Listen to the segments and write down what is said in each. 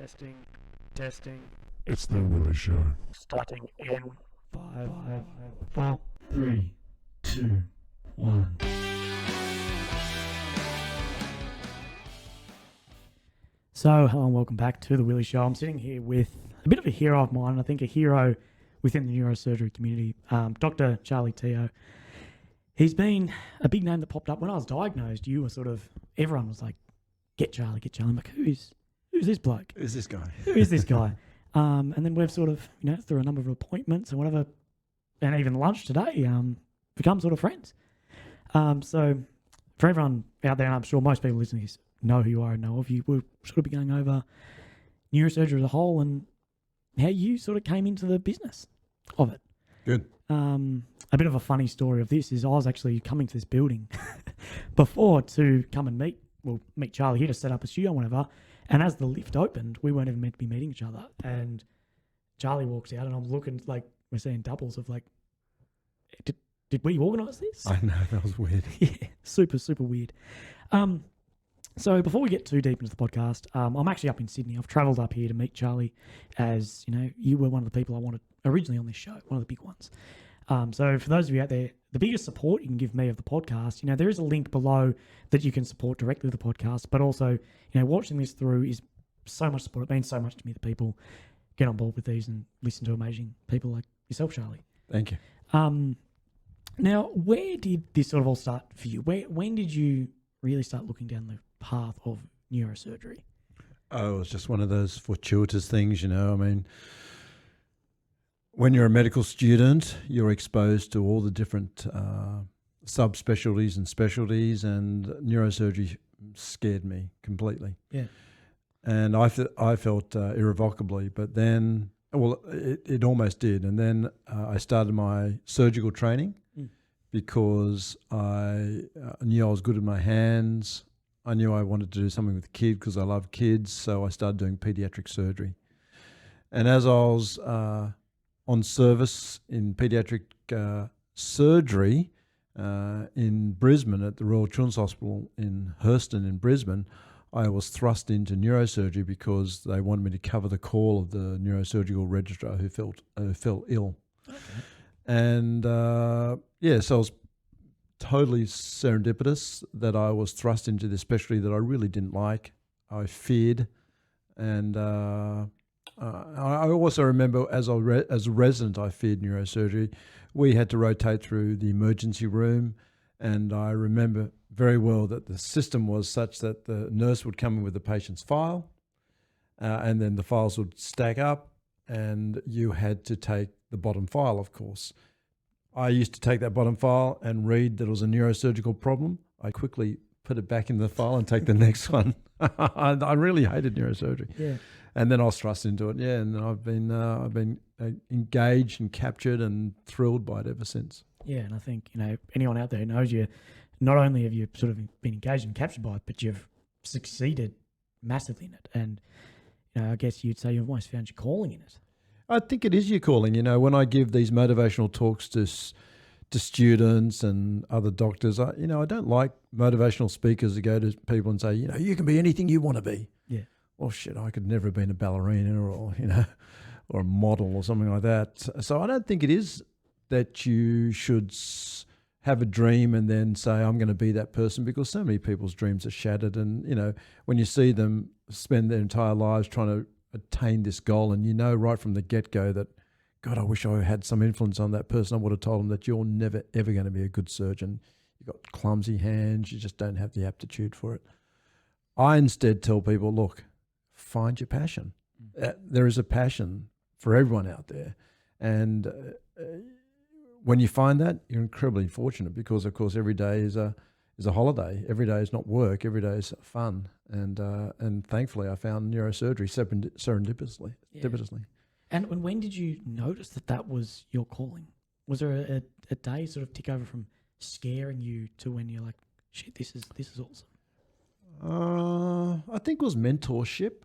Testing, testing. It's the Willy Show. Starting in 5, 4, 3, 2, 1. So, hello and welcome back to the Willy Show. I'm sitting here with a bit of a hero of mine, I think a hero within the neurosurgery community, Dr. Charlie Teo. He's been a big name that popped up when I was diagnosed. You were everyone was like, get Charlie, get Charlie. I'm like, who's this bloke? Who's this guy? Who is this guy? And then we've through a number of appointments and whatever, and even lunch today, become sort of friends. So for everyone out there, and I'm sure most people listening to this know who you are and know of you, we'll sort of be going over neurosurgery as a whole and how you sort of came into the business of it. Good. A bit of a funny story of this is I was actually coming to this building before to come and meet Charlie here to set up a studio or whatever. And as the lift opened, we weren't even meant to be meeting each other. And Charlie walks out and I'm looking like we're seeing doubles of like, did we organise this? I know, that was weird. Yeah, super, super weird. So before we get too deep into the podcast, I'm actually up in Sydney. I've travelled up here to meet Charlie as, you were one of the people I wanted originally on this show, one of the big ones. So for those of you out there, the biggest support you can give me of the podcast, there is a link below that you can support directly the podcast, but also, watching this through is so much support. It means so much to me that people get on board with these and listen to amazing people like yourself, Charlie. Thank you. Now, where did this sort of all start for you? When did you really start looking down the path of neurosurgery? Oh, it was just one of those fortuitous things, when you're a medical student, you're exposed to all the different subspecialties and specialties, and neurosurgery scared me completely. Yeah. And I felt irrevocably, but then, it almost did. And then I started my surgical training because I knew I was good with my hands. I knew I wanted to do something with kids because I love kids, so I started doing pediatric surgery. And as I was on service in pediatric surgery in Brisbane at the Royal Children's Hospital in Hurston in Brisbane, I was thrust into neurosurgery because they wanted me to cover the call of the neurosurgical registrar who fell ill. Okay. And so I was totally serendipitous that I was thrust into this specialty that I really didn't like. I feared, and I also remember as a resident, I feared neurosurgery. We had to rotate through the emergency room, and I remember very well that the system was such that the nurse would come in with the patient's file, and then the files would stack up, and you had to take the bottom file, of course. I used to take that bottom file and read that it was a neurosurgical problem. I quickly put it back in the file and take the next one. I really hated neurosurgery. Yeah. And then I was thrust into it, and I've been engaged and captured and thrilled by it ever since. Yeah, and I think anyone out there knows you. Not only have you sort of been engaged and captured by it, but you've succeeded massively in it. And I guess you'd say you've almost found your calling in it. I think it is your calling. When I give these motivational talks to students and other doctors, I don't like motivational speakers to go to people and say, you can be anything you want to be. Yeah. Well, shit, I could never have been a ballerina or or a model or something like that. So I don't think it is that you should have a dream and then say, I'm going to be that person, because so many people's dreams are shattered. And, when you see them spend their entire lives trying to attain this goal, and right from the get-go that, God, I wish I had some influence on that person. I would have told them that you're never, ever going to be a good surgeon. You've got clumsy hands. You just don't have the aptitude for it. I instead tell people, look, find your passion. There is a passion for everyone out there. And when you find that, you're incredibly fortunate because, of course, every day is a holiday. Every day is not work. Every day is fun. And thankfully, I found neurosurgery serendipitously. Yeah. And when did you notice that was your calling? Was there a day sort of tick over from scaring you to when you're like, shit, this is awesome? I think it was mentorship,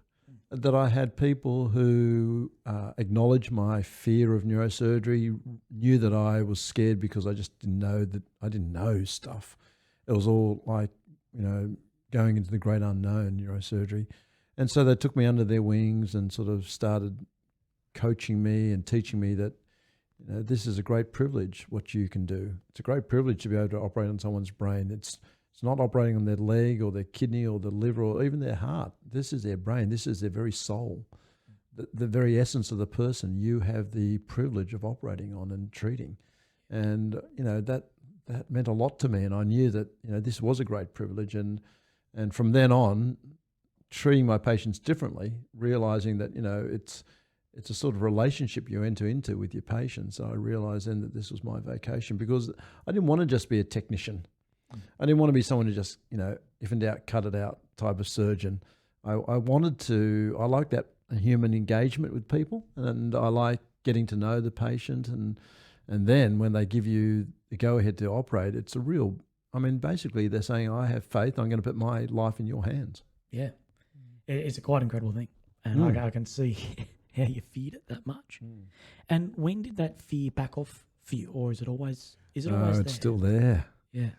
that I had people who acknowledged my fear of neurosurgery, knew that I was scared because I just didn't know stuff. It was all like, going into the great unknown, neurosurgery. And so they took me under their wings and sort of started coaching me and teaching me that, this is a great privilege, what you can do. It's a great privilege to be able to operate on someone's brain. It's not operating on their leg or their kidney or the liver or even their heart. This is their brain. This is their very soul, the very essence of the person you have the privilege of operating on and treating. And, that meant a lot to me. And I knew that, this was a great privilege. And from then on, treating my patients differently, realizing that, it's a sort of relationship you enter into with your patients. I realized then that this was my vocation, because I didn't want to just be a technician. I didn't want to be someone who just, if in doubt, cut it out type of surgeon. I like that human engagement with people, and I like getting to know the patient. And then when they give you the go-ahead to operate, it's basically they're saying, I have faith, I'm going to put my life in your hands. Yeah. It's a quite incredible thing. And I can see how you feared it that much. And when did that fear back off for you, or is it always there? It's still there. Yeah.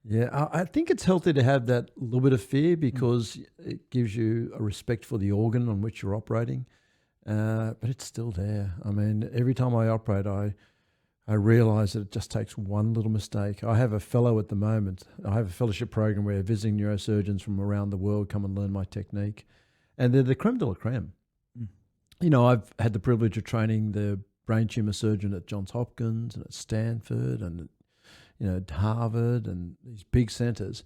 Yeah, I think it's healthy to have that little bit of fear, because it gives you a respect for the organ on which you're operating. But it's still there. Every time I operate, I realise that it just takes one little mistake. I have a fellow at the moment. I have a fellowship program where visiting neurosurgeons from around the world come and learn my technique. And they're the creme de la creme. I've had the privilege of training the brain tumour surgeon at Johns Hopkins and at Stanford and at Harvard and these big centres.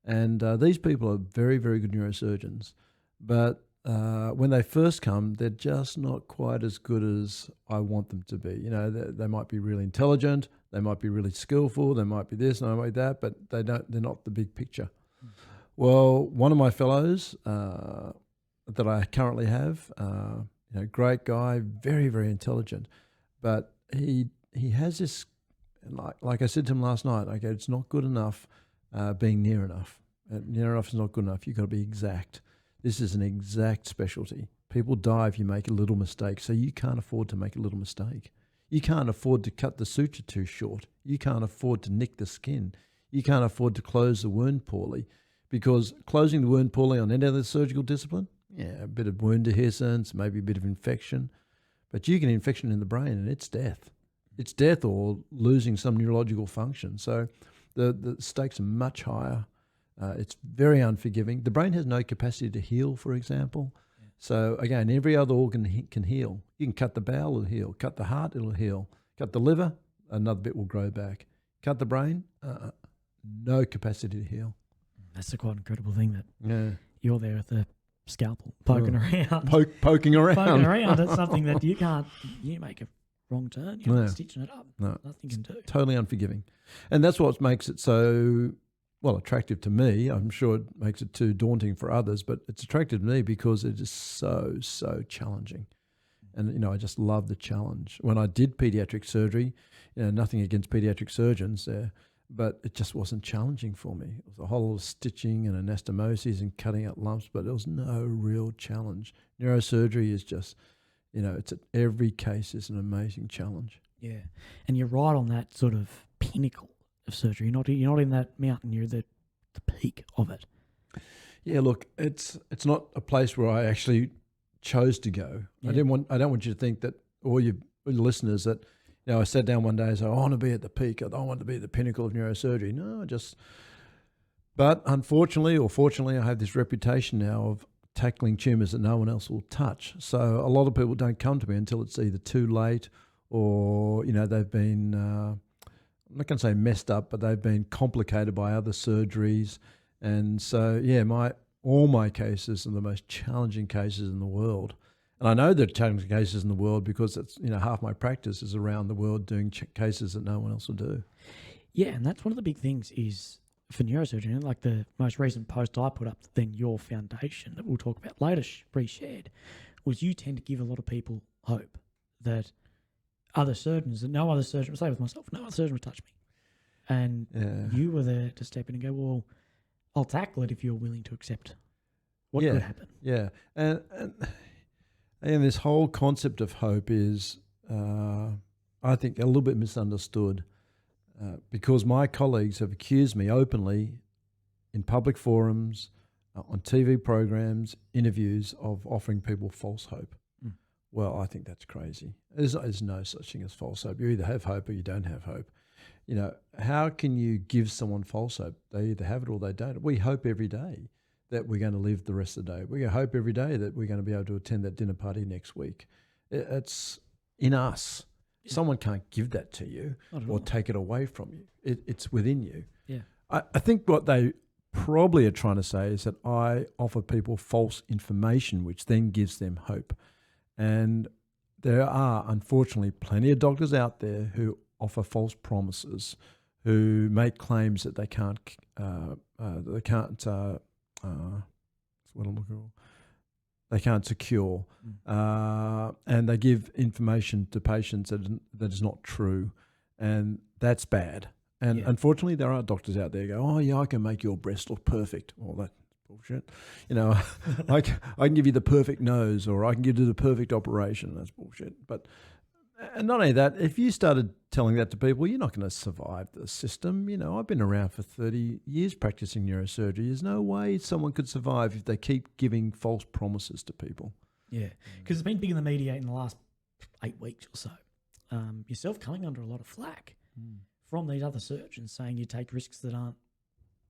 And these people are very, very good neurosurgeons. But when they first come, they're just not quite as good as I want them to be. They might be really intelligent, they might be really skillful, they might be this and they might be that, but they're not the big picture. Well, one of my fellows that I currently have, great guy, very, very intelligent, but he has this, like I said to him last night, okay, it's not good enough being near enough. Near enough is not good enough. You've got to be exact. This is an exact specialty. People die if you make a little mistake, so you can't afford to make a little mistake. You can't afford to cut the suture too short. You can't afford to nick the skin. You can't afford to close the wound poorly, because closing the wound poorly on any other surgical discipline, a bit of wound adherence, maybe a bit of infection, but you get an infection in the brain and it's death. It's death or losing some neurological function. So the stakes are much higher. It's very unforgiving. The brain has no capacity to heal, for example. Yeah. So again, every other organ can heal. You can cut the bowel, it'll heal. Cut the heart, it'll heal. Cut the liver, another bit will grow back. Cut the brain, no capacity to heal. That's a quite incredible thing that you're there at the scalpel poking around. Poking around. Poking around at something that you make a wrong turn, you're stitching it up. No, nothing can do. Totally unforgiving. And that's what makes it so, attractive to me. I'm sure it makes it too daunting for others, but it's attractive to me because it is so, so challenging. And, I just love the challenge. When I did pediatric surgery, nothing against pediatric surgeons there, but it just wasn't challenging for me. It was a whole lot of stitching and anastomosis and cutting out lumps, but there was no real challenge. Neurosurgery is just, it's at every case is an amazing challenge. Yeah, and you're right on that sort of pinnacle of surgery. You're not in that mountain. You're the peak of it. Yeah, look, it's not a place where I actually chose to go. Yeah. I don't want you to think that, or your listeners, that I sat down one day and said, I want to be at the peak. I don't want to be at the pinnacle of neurosurgery. No, but unfortunately or fortunately, I have this reputation now of tackling tumours that no one else will touch. So a lot of people don't come to me until it's either too late or, they've been, I'm not going to say messed up, but they've been complicated by other surgeries. And so, all my cases are the most challenging cases in the world. And I know they're challenging cases in the world because it's, half my practice is around the world doing cases that no one else will do. Yeah, and that's one of the big things is for neurosurgery, like the most recent post I put up, the Thankyou Foundation that we'll talk about later, shared, was you tend to give a lot of people hope that other surgeons, that no other surgeon, say with myself, no other surgeon would touch me. And you were there to step in and go, well, I'll tackle it if you're willing to accept what could happen. Yeah, and this whole concept of hope is, I think, a little bit misunderstood because my colleagues have accused me openly in public forums on TV programs, interviews of offering people false hope. Mm. Well, I think that's crazy. There's no such thing as false hope. You either have hope or you don't have hope. You know, how can you give someone false hope? They either have it or they don't. We hope every day that we're going to live the rest of the day. We hope every day that we're going to be able to attend that dinner party next week. It's in us. Yeah. Someone can't give that to you or take it away from you. It's within you. Yeah. I think what they probably are trying to say is that I offer people false information, which then gives them hope. And there are, unfortunately, plenty of doctors out there who offer false promises, who make claims that they can't they can't secure, and they give information to patients that is not true, and that's bad. And unfortunately, there are doctors out there who go, oh yeah, I can make your breast look perfect. Well, that's bullshit. You know, I can give you the perfect nose, or I can give you the perfect operation. That's bullshit. But and not only that, if you started telling that to people, you're not going to survive the system. You know, I've been around for 30 years practicing neurosurgery. There's no way someone could survive if they keep giving false promises to people. Yeah, because it's been big in the media in the last 8 weeks or so. Yourself coming under a lot of flack from these other surgeons saying you take risks that aren't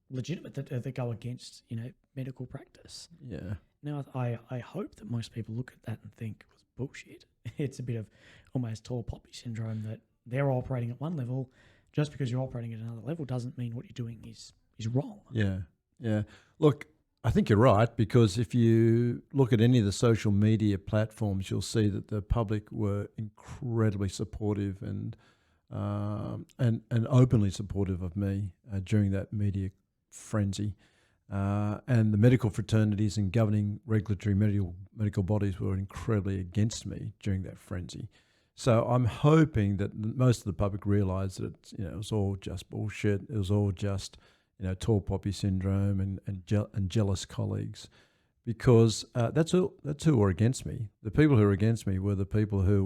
legitimate, that go against, you know, medical practice. Yeah. Now, I hope that most people look at that and think it was bullshit. It's a bit of almost tall poppy syndrome, that they're operating at one level. Just because you're operating at another level doesn't mean what you're doing is wrong. Yeah, yeah. Look, I think you're right, because if you look at any of the social media platforms, you'll see that the public were incredibly supportive and openly supportive of me during that media frenzy. And the medical fraternities and governing regulatory medical bodies were incredibly against me during that frenzy. So I'm hoping that most of the public realised that it was all just bullshit. It was all just tall poppy syndrome and jealous colleagues, because that's who were against me. The people who were against me were the people who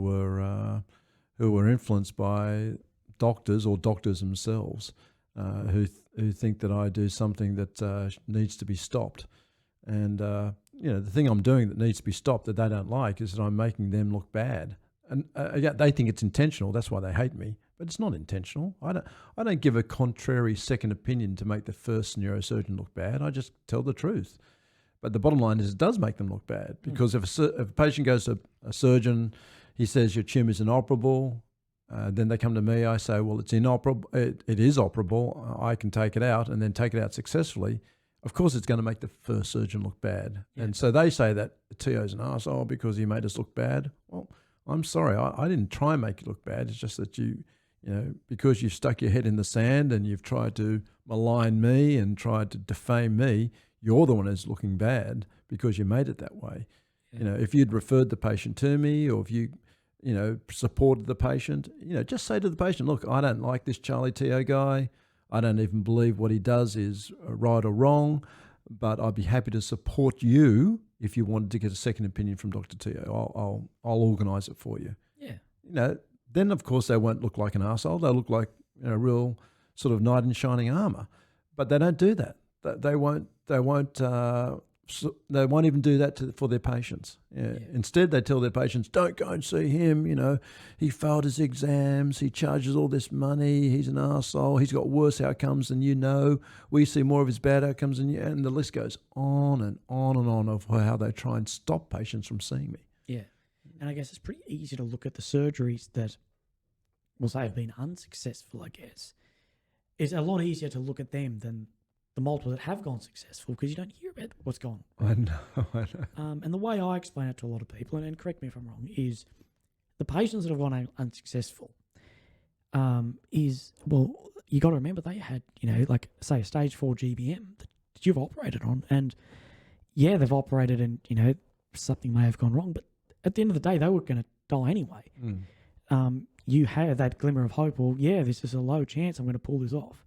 were influenced by doctors or doctors themselves, who think that I do something that needs to be stopped. And the thing I'm doing that needs to be stopped that they don't like is that I'm making them look bad. And they think it's intentional. That's why they hate me. But it's not intentional. I don't give a contrary second opinion to make the first neurosurgeon look bad. I just tell the truth. But the bottom line is it does make them look bad, because if a patient goes to a surgeon, he says your tumour is inoperable. Then they come to me. I say, well, it's inoperable. It is operable. I can take it out, and then take it out successfully. Of course, it's going to make the first surgeon look bad. Yeah. And so they say that Teo's an arsehole because he made us look bad. Well, I'm sorry. I didn't try and make you look bad. It's just that because you've stuck your head in the sand and you've tried to malign me and tried to defame me, you're the one who's looking bad because you made it that way. Yeah. If you'd referred the patient to me, or if you supported the patient, just say to the patient, look, I don't like this Charlie Teo guy. I don't even believe what he does is right or wrong, but I'd be happy to support you if you wanted to get a second opinion from Dr. Teo. I'll organise it for you. Yeah. Then of course they won't look like an arsehole. They'll look like a real sort of knight in shining armour. But they don't do that. They won't even do that for their patients. Yeah. Instead, they tell their patients, don't go and see him. He failed his exams. He charges all this money. He's an arsehole. He's got worse outcomes than you know. We see more of his bad outcomes than you. And the list goes on and on and on of how they try and stop patients from seeing me. Yeah. And I guess it's pretty easy to look at the surgeries that we'll say have been unsuccessful, I guess. It's a lot easier to look at them than the multiple that have gone successful, because you don't hear about what's gone wrong. I know. And the way I explain it to a lot of people, and correct me if I'm wrong, is the patients that have gone unsuccessful you got to remember they had, like say a stage 4 GBM that you've operated on, and they've operated and, something may have gone wrong, but at the end of the day, they were going to die anyway. You had that glimmer of hope, this is a low chance I'm going to pull this off.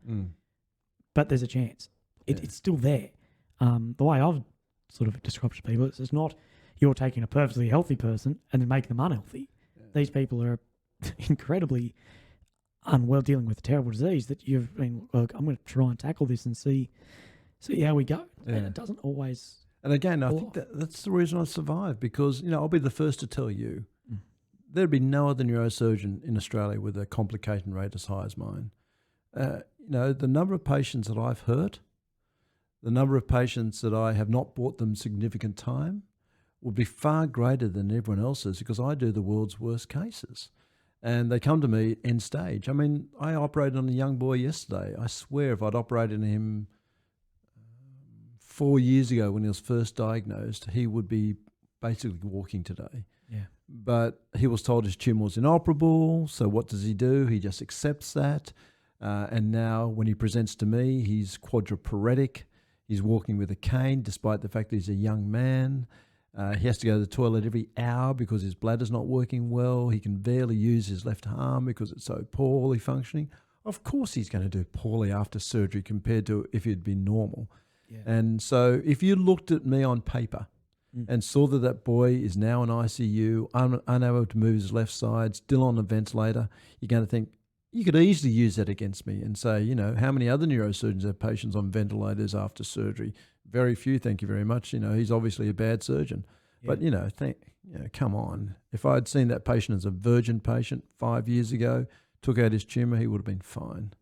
But there's a chance. It's still there. The way I've sort of described to people, it's not you're taking a perfectly healthy person and then making them unhealthy. Yeah. These people are incredibly unwell, dealing with a terrible disease that you've been, I'm going to try and tackle this and see see how we go. Yeah. And it doesn't always. And again, I Pull think off. that's the reason I survived, because, I'll be the first to tell you, there'd be no other neurosurgeon in Australia with a complication rate as high as mine. The number of patients that I've hurt, the number of patients that I have not bought them significant time will be far greater than everyone else's, because I do the world's worst cases. And they come to me end stage. I mean, I operated on a young boy yesterday. I swear if I'd operated on him 4 years ago when he was first diagnosed, he would be basically walking today. Yeah. But he was told his tumour was inoperable, so what does he do? He just accepts that. And now when he presents to me, he's quadriplegic. He's walking with a cane despite the fact that he's a young man. He has to go to the toilet every hour because his bladder's not working well. He can barely use his left arm because it's so poorly functioning. Of course he's going to do poorly after surgery compared to if he'd been normal. Yeah. And so if you looked at me on paper and saw that that boy is now in ICU, unable to move his left side, still on a ventilator, you're going to think, you could easily use that against me and say, how many other neurosurgeons have patients on ventilators after surgery? Very few, thank you very much. He's obviously a bad surgeon. Yeah. But, come on. If I had seen that patient as a virgin patient 5 years ago, took out his tumour, he would have been fine.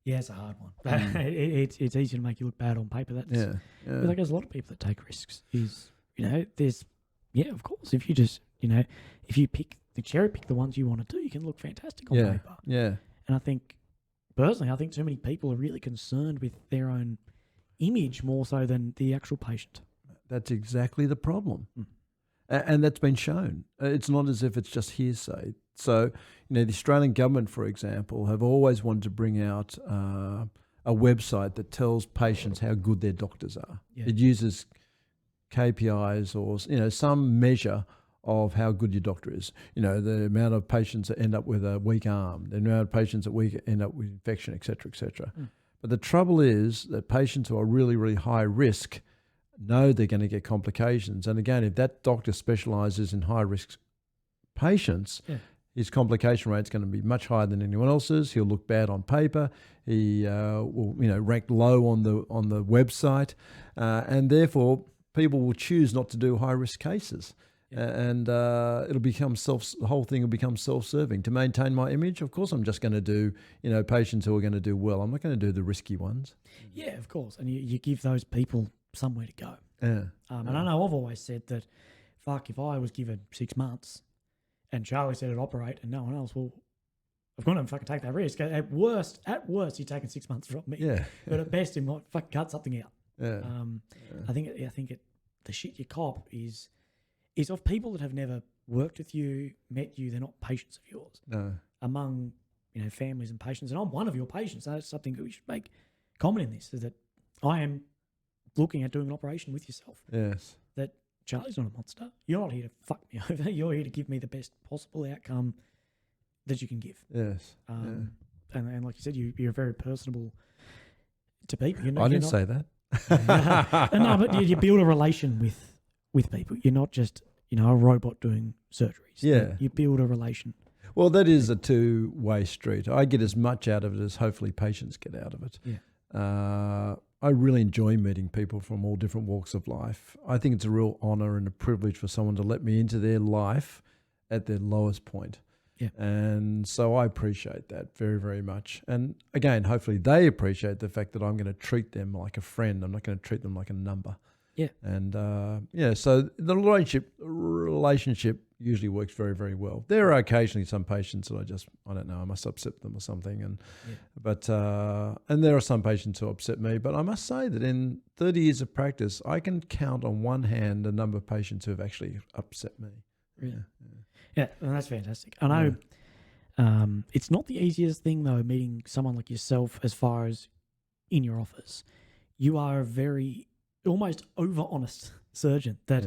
Yeah, it's a hard one. It's easy to make you look bad on paper. That's Yeah. But like, there's a lot of people that take risks. Of course, if you just, if you cherry pick the ones you want to do, you can look fantastic on paper. Yeah. And I think, personally, too many people are really concerned with their own image more so than the actual patient. That's exactly the problem. And that's been shown. It's not as if it's just hearsay. So, the Australian government, for example, have always wanted to bring out a website that tells patients how good their doctors are. Yeah. It uses KPIs or, some measure of how good your doctor is. The amount of patients that end up with a weak arm, the amount of patients that end up with infection, et cetera, et cetera. But the trouble is that patients who are really, really high risk know they're going to get complications. And again, if that doctor specialises in high risk patients, his complication rate is going to be much higher than anyone else's. He'll look bad on paper. He will, rank low on the website, and therefore people will choose not to do high risk cases. And it'll become the whole thing will become self-serving. To maintain my image, of course, I'm just going to do, patients who are going to do well. I'm not going to do the risky ones. Yeah, of course. And you give those people somewhere to go. Yeah. And I know I've always said that, if I was given 6 months and Charlie said it'd operate and no one else, well, I've got to fucking take that risk. At worst, you're taking 6 months from me. Yeah. But at best, you might fucking cut something out. Yeah. I think the shit you cop is of people that have never worked with you, met you. They're not patients of yours. No. Among families and patients, and I'm one of your patients. That's something that we should make common in this. Is that I am looking at doing an operation with yourself. Yes. That Charlie's not a monster. You're not here to fuck me over. You're here to give me the best possible outcome that you can give. Yes. And like you said, you're very personable to people. I didn't say that. No, but you build a relation with people. You're not just a robot doing surgeries. Yeah. You build a relation. Well, that is a two-way street. I get as much out of it as hopefully patients get out of it. Yeah. I really enjoy meeting people from all different walks of life. I think it's a real honour and a privilege for someone to let me into their life at their lowest point. Yeah. And so I appreciate that very, very much. And again, hopefully they appreciate the fact that I'm going to treat them like a friend. I'm not going to treat them like a number. Yeah. And so the relationship usually works very, very well. There are occasionally some patients that I don't know, I must upset them or something. And there are some patients who upset me. But I must say that in 30 years of practice, I can count on one hand the number of patients who have actually upset me. Really? Yeah, and that's fantastic. I know it's not the easiest thing, though, meeting someone like yourself as far as in your office. You are a very almost over-honest surgeon that,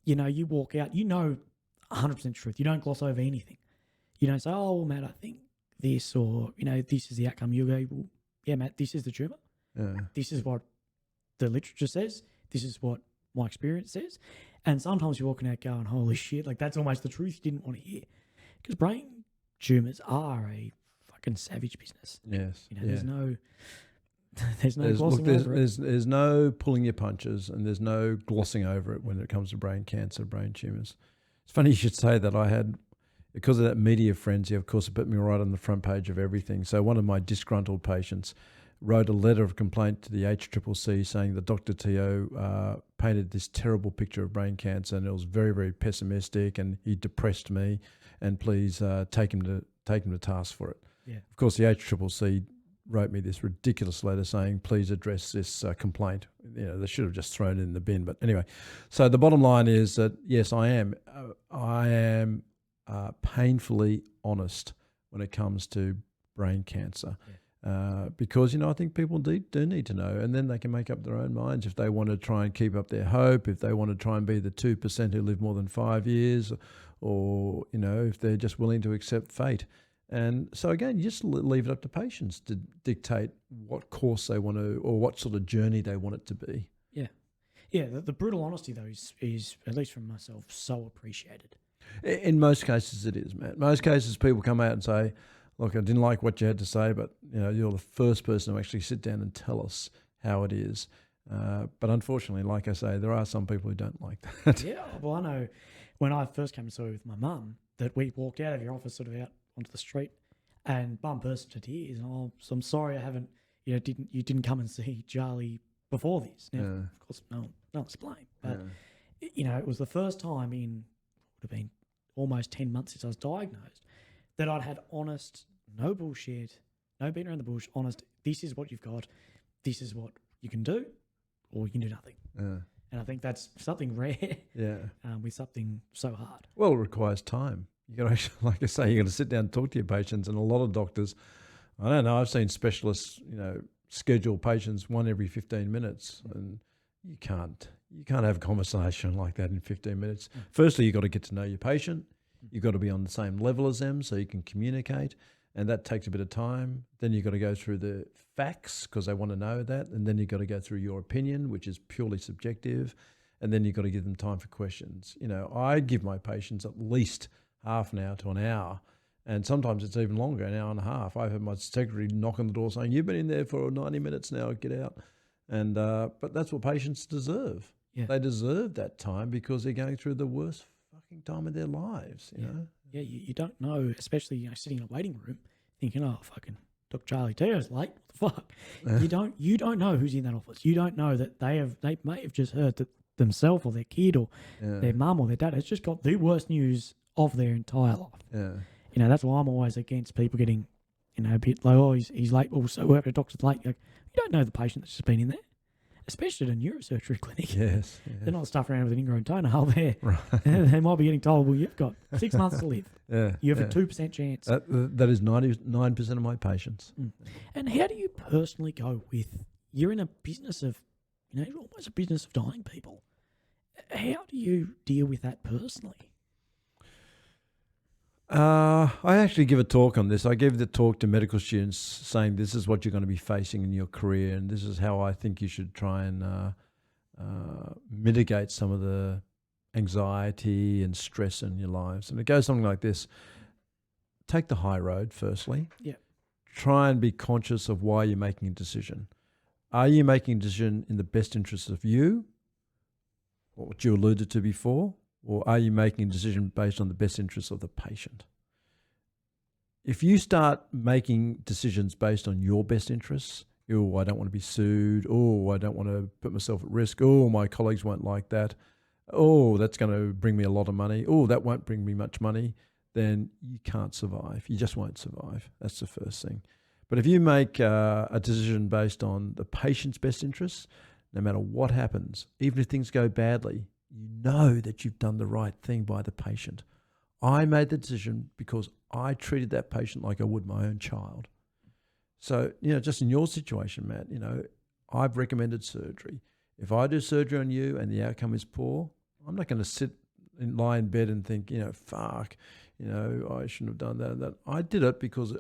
you walk out, 100% truth. You don't gloss over anything. You don't say, oh, well, Matt, I think this, or, this is the outcome. You go, well, yeah, Matt, this is the tumour. Yeah. This is what the literature says. This is what my experience says. And sometimes you're walking out going, holy shit, like that's almost the truth you didn't want to hear. Because brain tumours are a fucking savage business. Yes. There's no, There's no glossing over it. There's no pulling your punches, and there's no glossing over it when it comes to brain cancer, brain tumours. It's funny you should say that. I had, because of that media frenzy, of course, it put me right on the front page of everything. So one of my disgruntled patients wrote a letter of complaint to the HCCC saying that Dr Teo painted this terrible picture of brain cancer, and it was very, very pessimistic, and he depressed me, and please take him to task for it. Yeah. Of course, the HCCC wrote me this ridiculous letter saying, please address this complaint. You know, they should have just thrown it in the bin. But anyway, so the bottom line is that, yes, I am painfully honest when it comes to brain cancer. Yeah. Because, I think people do need to know, and then they can make up their own minds if they want to try and keep up their hope, if they want to try and be the 2% who live more than 5 years, or, if they're just willing to accept fate. And so, again, you just leave it up to patients to dictate what course they want to, or what sort of journey they want it to be. Yeah. Yeah, the brutal honesty, though, is, at least from myself, so appreciated. In most cases, it is, Matt. Most cases, people come out and say, look, I didn't like what you had to say, but you're the first person to actually sit down and tell us how it is. But unfortunately, like I say, there are some people who don't like that. Yeah, well, I know when I first came to see with my mum that we walked out of your office sort of out onto the street, and Mum burst into tears. Oh, so I'm sorry I haven't, you didn't come and see Charlie before this. Now, of course, no one's to blame. But, it was the first time in, would have been almost 10 months since I was diagnosed, that I'd had honest, no bullshit, no beating around the bush, honest, this is what you've got, this is what you can do, or you can do nothing. And I think that's something rare with something so hard. Well, it requires time. You got to actually, like I say, you got to sit down and talk to your patients, and a lot of doctors, I don't know, I've seen specialists, schedule patients one every 15 minutes, and you can't have a conversation like that in 15 minutes. Firstly, you've got to get to know your patient. You've got to be on the same level as them so you can communicate, and that takes a bit of time. Then you've got to go through the facts because they want to know that, and then you've got to go through your opinion, which is purely subjective, and then you've got to give them time for questions. I give my patients at least half an hour to an hour, and sometimes it's even longer, an hour and a half. I've had my secretary knock on the door saying, you've been in there for 90 minutes now, get out. And but that's what patients deserve. Yeah. They deserve that time because they're going through the worst fucking time of their lives, you know? Yeah, you don't know, especially sitting in a waiting room thinking, oh, fucking Dr. Charlie Teo's late, what the fuck? You don't know who's in that office. You don't know that they may have just heard that themselves or their kid or their mum or their dad has just got the worst news of their entire life. Yeah. That's why I'm always against people getting, a bit like, oh, he's late. Well, so whoever the doctor's late. You don't know the patient that's just been in there, especially at a neurosurgery clinic. Yes. They're not stuffing around with an ingrown toenail there. Right. They might be getting told, well, you've got 6 months to live. Yeah. You have a 2% chance. That is 99% of my patients. And how do you personally go with, you're in a business of, almost a business of dying people. How do you deal with that personally? I actually give a talk on this. I gave the talk to medical students saying this is what you're going to be facing in your career, and this is how I think you should try and mitigate some of the anxiety and stress in your lives. And it goes something like this. Take the high road, firstly. Yeah. Try and be conscious of why you're making a decision. Are you making a decision in the best interest of you, what you alluded to before? Or are you making a decision based on the best interests of the patient? If you start making decisions based on your best interests, oh, I don't want to be sued, oh, I don't want to put myself at risk, oh, my colleagues won't like that, oh, that's going to bring me a lot of money, oh, that won't bring me much money, then you can't survive. You just won't survive. That's the first thing. But if you make a decision based on the patient's best interests, no matter what happens, even if things go badly, you know that you've done the right thing by the patient. I made the decision because I treated that patient like I would my own child. So, just in your situation, Matt, I've recommended surgery. If I do surgery on you and the outcome is poor, I'm not going to sit and lie in bed and think, fuck, I shouldn't have done that and that. I did it because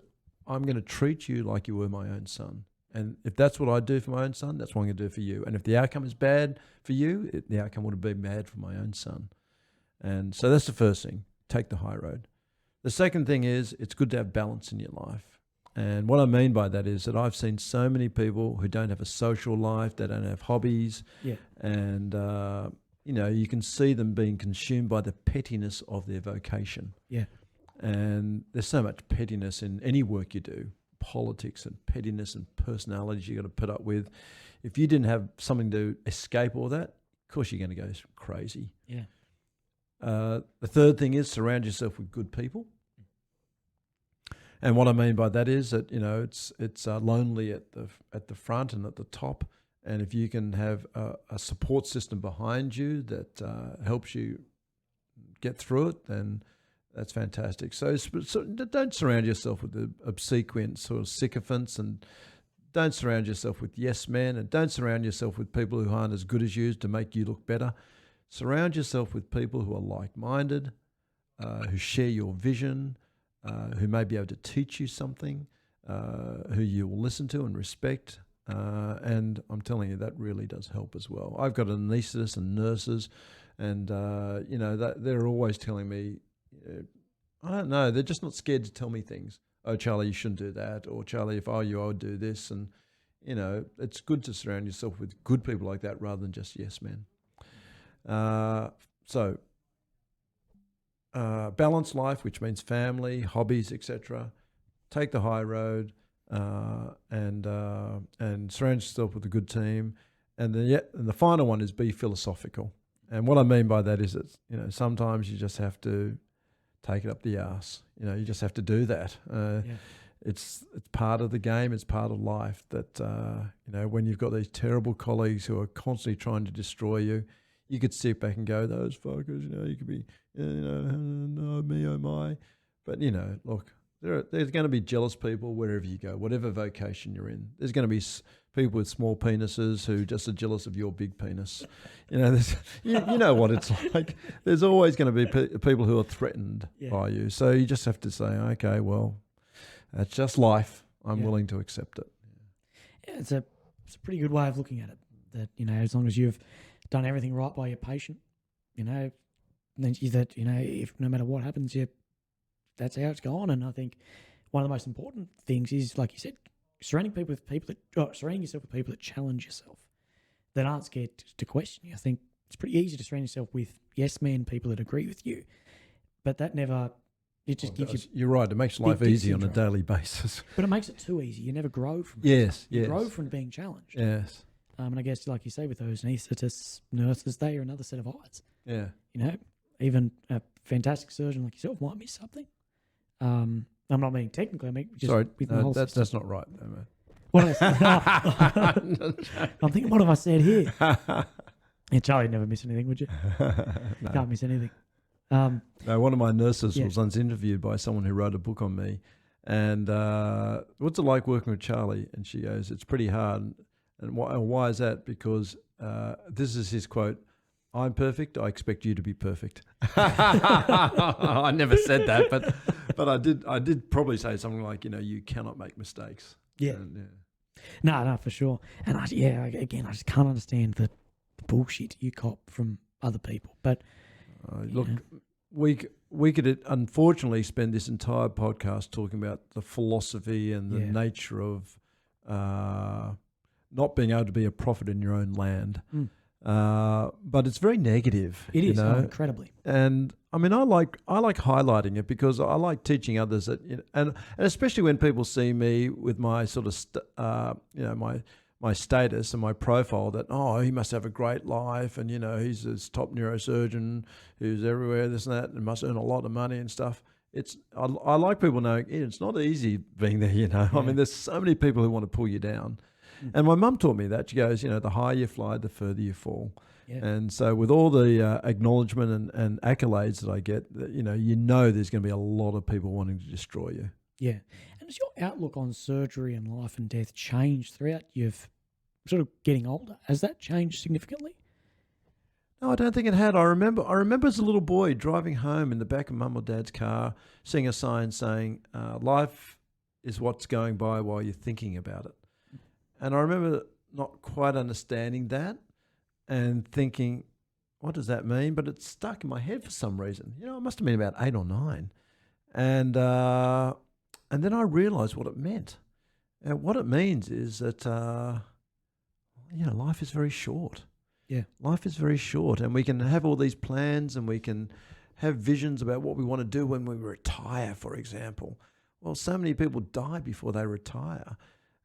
I'm going to treat you like you were my own son. And if that's what I do for my own son, that's what I'm going to do for you. And if the outcome is bad for you, the outcome would have been bad for my own son. And so that's the first thing. Take the high road. The second thing is it's good to have balance in your life. And what I mean by that is that I've seen so many people who don't have a social life, they don't have hobbies, Yeah. and you can see them being consumed by the pettiness of their vocation. Yeah. And there's so much pettiness in any work you do, politics and pettiness and personalities you got to put up with. If you didn't have something to escape all that, of course you're going to go crazy. Yeah. The third thing is surround yourself with good people. And what I mean by that is that it's lonely at the front and at the top, and if you can have a support system behind you that helps you get through it, then that's fantastic. So don't surround yourself with the obsequious sort of sycophants, and don't surround yourself with yes men, and don't surround yourself with people who aren't as good as you to make you look better. Surround yourself with people who are like-minded, who share your vision, who may be able to teach you something, who you will listen to and respect. And I'm telling you, that really does help as well. I've got anaesthetists and nurses, and that they're always telling me, I don't know, they're just not scared to tell me things. Oh, Charlie, you shouldn't do that. Or Charlie, if I were you, I would do this. And it's good to surround yourself with good people like that rather than just yes men. So balanced life, which means family, hobbies, etc. Take the high road, and surround yourself with a good team. And the final one is be philosophical. And what I mean by that is that sometimes you just have to take it up the arse. You just have to do that. It's part of the game. It's part of life. That when you've got these terrible colleagues who are constantly trying to destroy you, you could sit back and go, those fuckers. You could be, oh me, oh my. But look, there's going to be jealous people wherever you go, whatever vocation you're in. There's going to be people with small penises who just are jealous of your big penis. You know what it's like. There's always going to be people who are threatened by you. So you just have to say, okay, well, that's just life. I'm willing to accept it. Yeah, it's a pretty good way of looking at it. That as long as you've done everything right by your patient, then if no matter what happens, that's how it's gone. And I think one of the most important things is, like you said, surrounding yourself with people that challenge yourself, that aren't scared to question you. I think it's pretty easy to surround yourself with yes men, people that agree with you, but that never. It just gives you. You're right. It makes life easy on a daily basis. But it makes it too easy. You never grow from it. Yes. You grow from being challenged. Yes. And I guess, like you say, with those anaesthetists, nurses, they are another set of eyes. Yeah. Even a fantastic surgeon like yourself might miss something. I'm not being technical. I mean, just sorry, with the whole system. that's not right, though, man. What else? I'm thinking, what have I said here? Yeah, Charlie, never miss anything, would you? No. Can't miss anything. No, one of my nurses was once interviewed by someone who wrote a book on me. And what's it like working with Charlie? And she goes, it's pretty hard. And why is that? Because this is his quote, I'm perfect, I expect you to be perfect. I never said that, but I did probably say something like, you cannot make mistakes. Yeah. No, for sure. And I just can't understand the bullshit you cop from other people. But look, we could unfortunately spend this entire podcast talking about the philosophy and the nature of not being able to be a prophet in your own land. But it's very negative. It is incredibly. And I mean, I like highlighting it because I like teaching others that, and especially when people see me with my sort of, my status and my profile that, he must have a great life, and he's this top neurosurgeon who's everywhere, this and that, and must earn a lot of money and stuff. I like people knowing it's not easy being there. Yeah. I mean, there's so many people who want to pull you down. And my mum taught me that. She goes, the higher you fly, the further you fall. Yeah. And so with all the acknowledgement and accolades that I get, there's going to be a lot of people wanting to destroy you. Yeah. And has your outlook on surgery and life and death changed throughout your sort of getting older? Has that changed significantly? No, I don't think it had. I remember as a little boy driving home in the back of mum or dad's car, seeing a sign saying, life is what's going by while you're thinking about it. And I remember not quite understanding that and thinking, what does that mean? But it stuck in my head for some reason. I must have been about 8 or 9. And and then I realised what it meant. And what it means is that, life is very short. Yeah. Life is very short, and we can have all these plans and we can have visions about what we want to do when we retire, for example. Well, so many people die before they retire.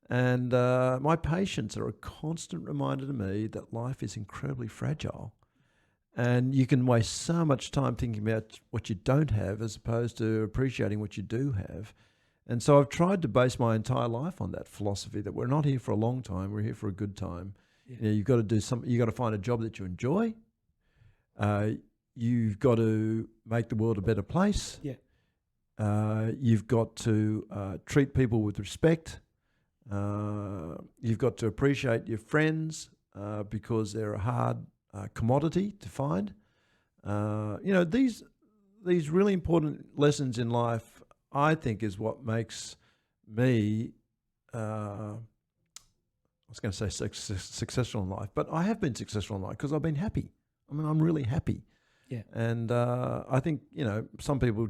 And my patients are a constant reminder to me that life is incredibly fragile. And you can waste so much time thinking about what you don't have as opposed to appreciating what you do have. And so I've tried to base my entire life on that philosophy that we're not here for a long time, we're here for a good time. Yeah. You've got to do something. You've got to find a job that you enjoy. You've got to make the world a better place. Yeah. You've got to treat people with respect. You've got to appreciate your friends because they're a hard commodity to find. These really important lessons in life, I think, is what makes me. I was going to say successful in life, but I have been successful in life because I've been happy. I mean, I'm really happy. Yeah. And I think, some people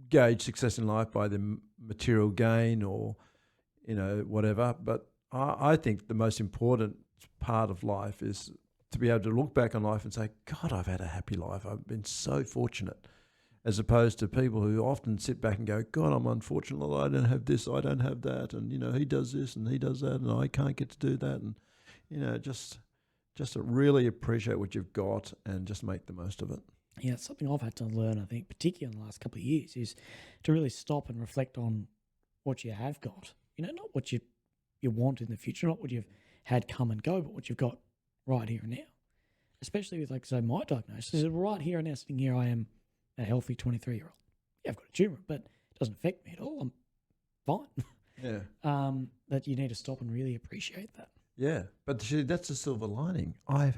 gauge success in life by the material gain or, whatever. But I think the most important part of life is to be able to look back on life and say, God, I've had a happy life. I've been so fortunate. As opposed to people who often sit back and go, God, I'm unfortunate. I don't have this, I don't have that. And, he does this and he does that and I can't get to do that. And, just to really appreciate what you've got and just make the most of it. Yeah, it's something I've had to learn, I think, particularly in the last couple of years, is to really stop and reflect on what you have got. Not what you want in the future, not what you've had come and go, but what you've got right here and now. Especially with, my diagnosis is right here and now, sitting here, I am a healthy 23-year-old. Yeah, I've got a tumour, but it doesn't affect me at all. I'm fine. Yeah. That you need to stop and really appreciate that. Yeah, but see, that's the silver lining. I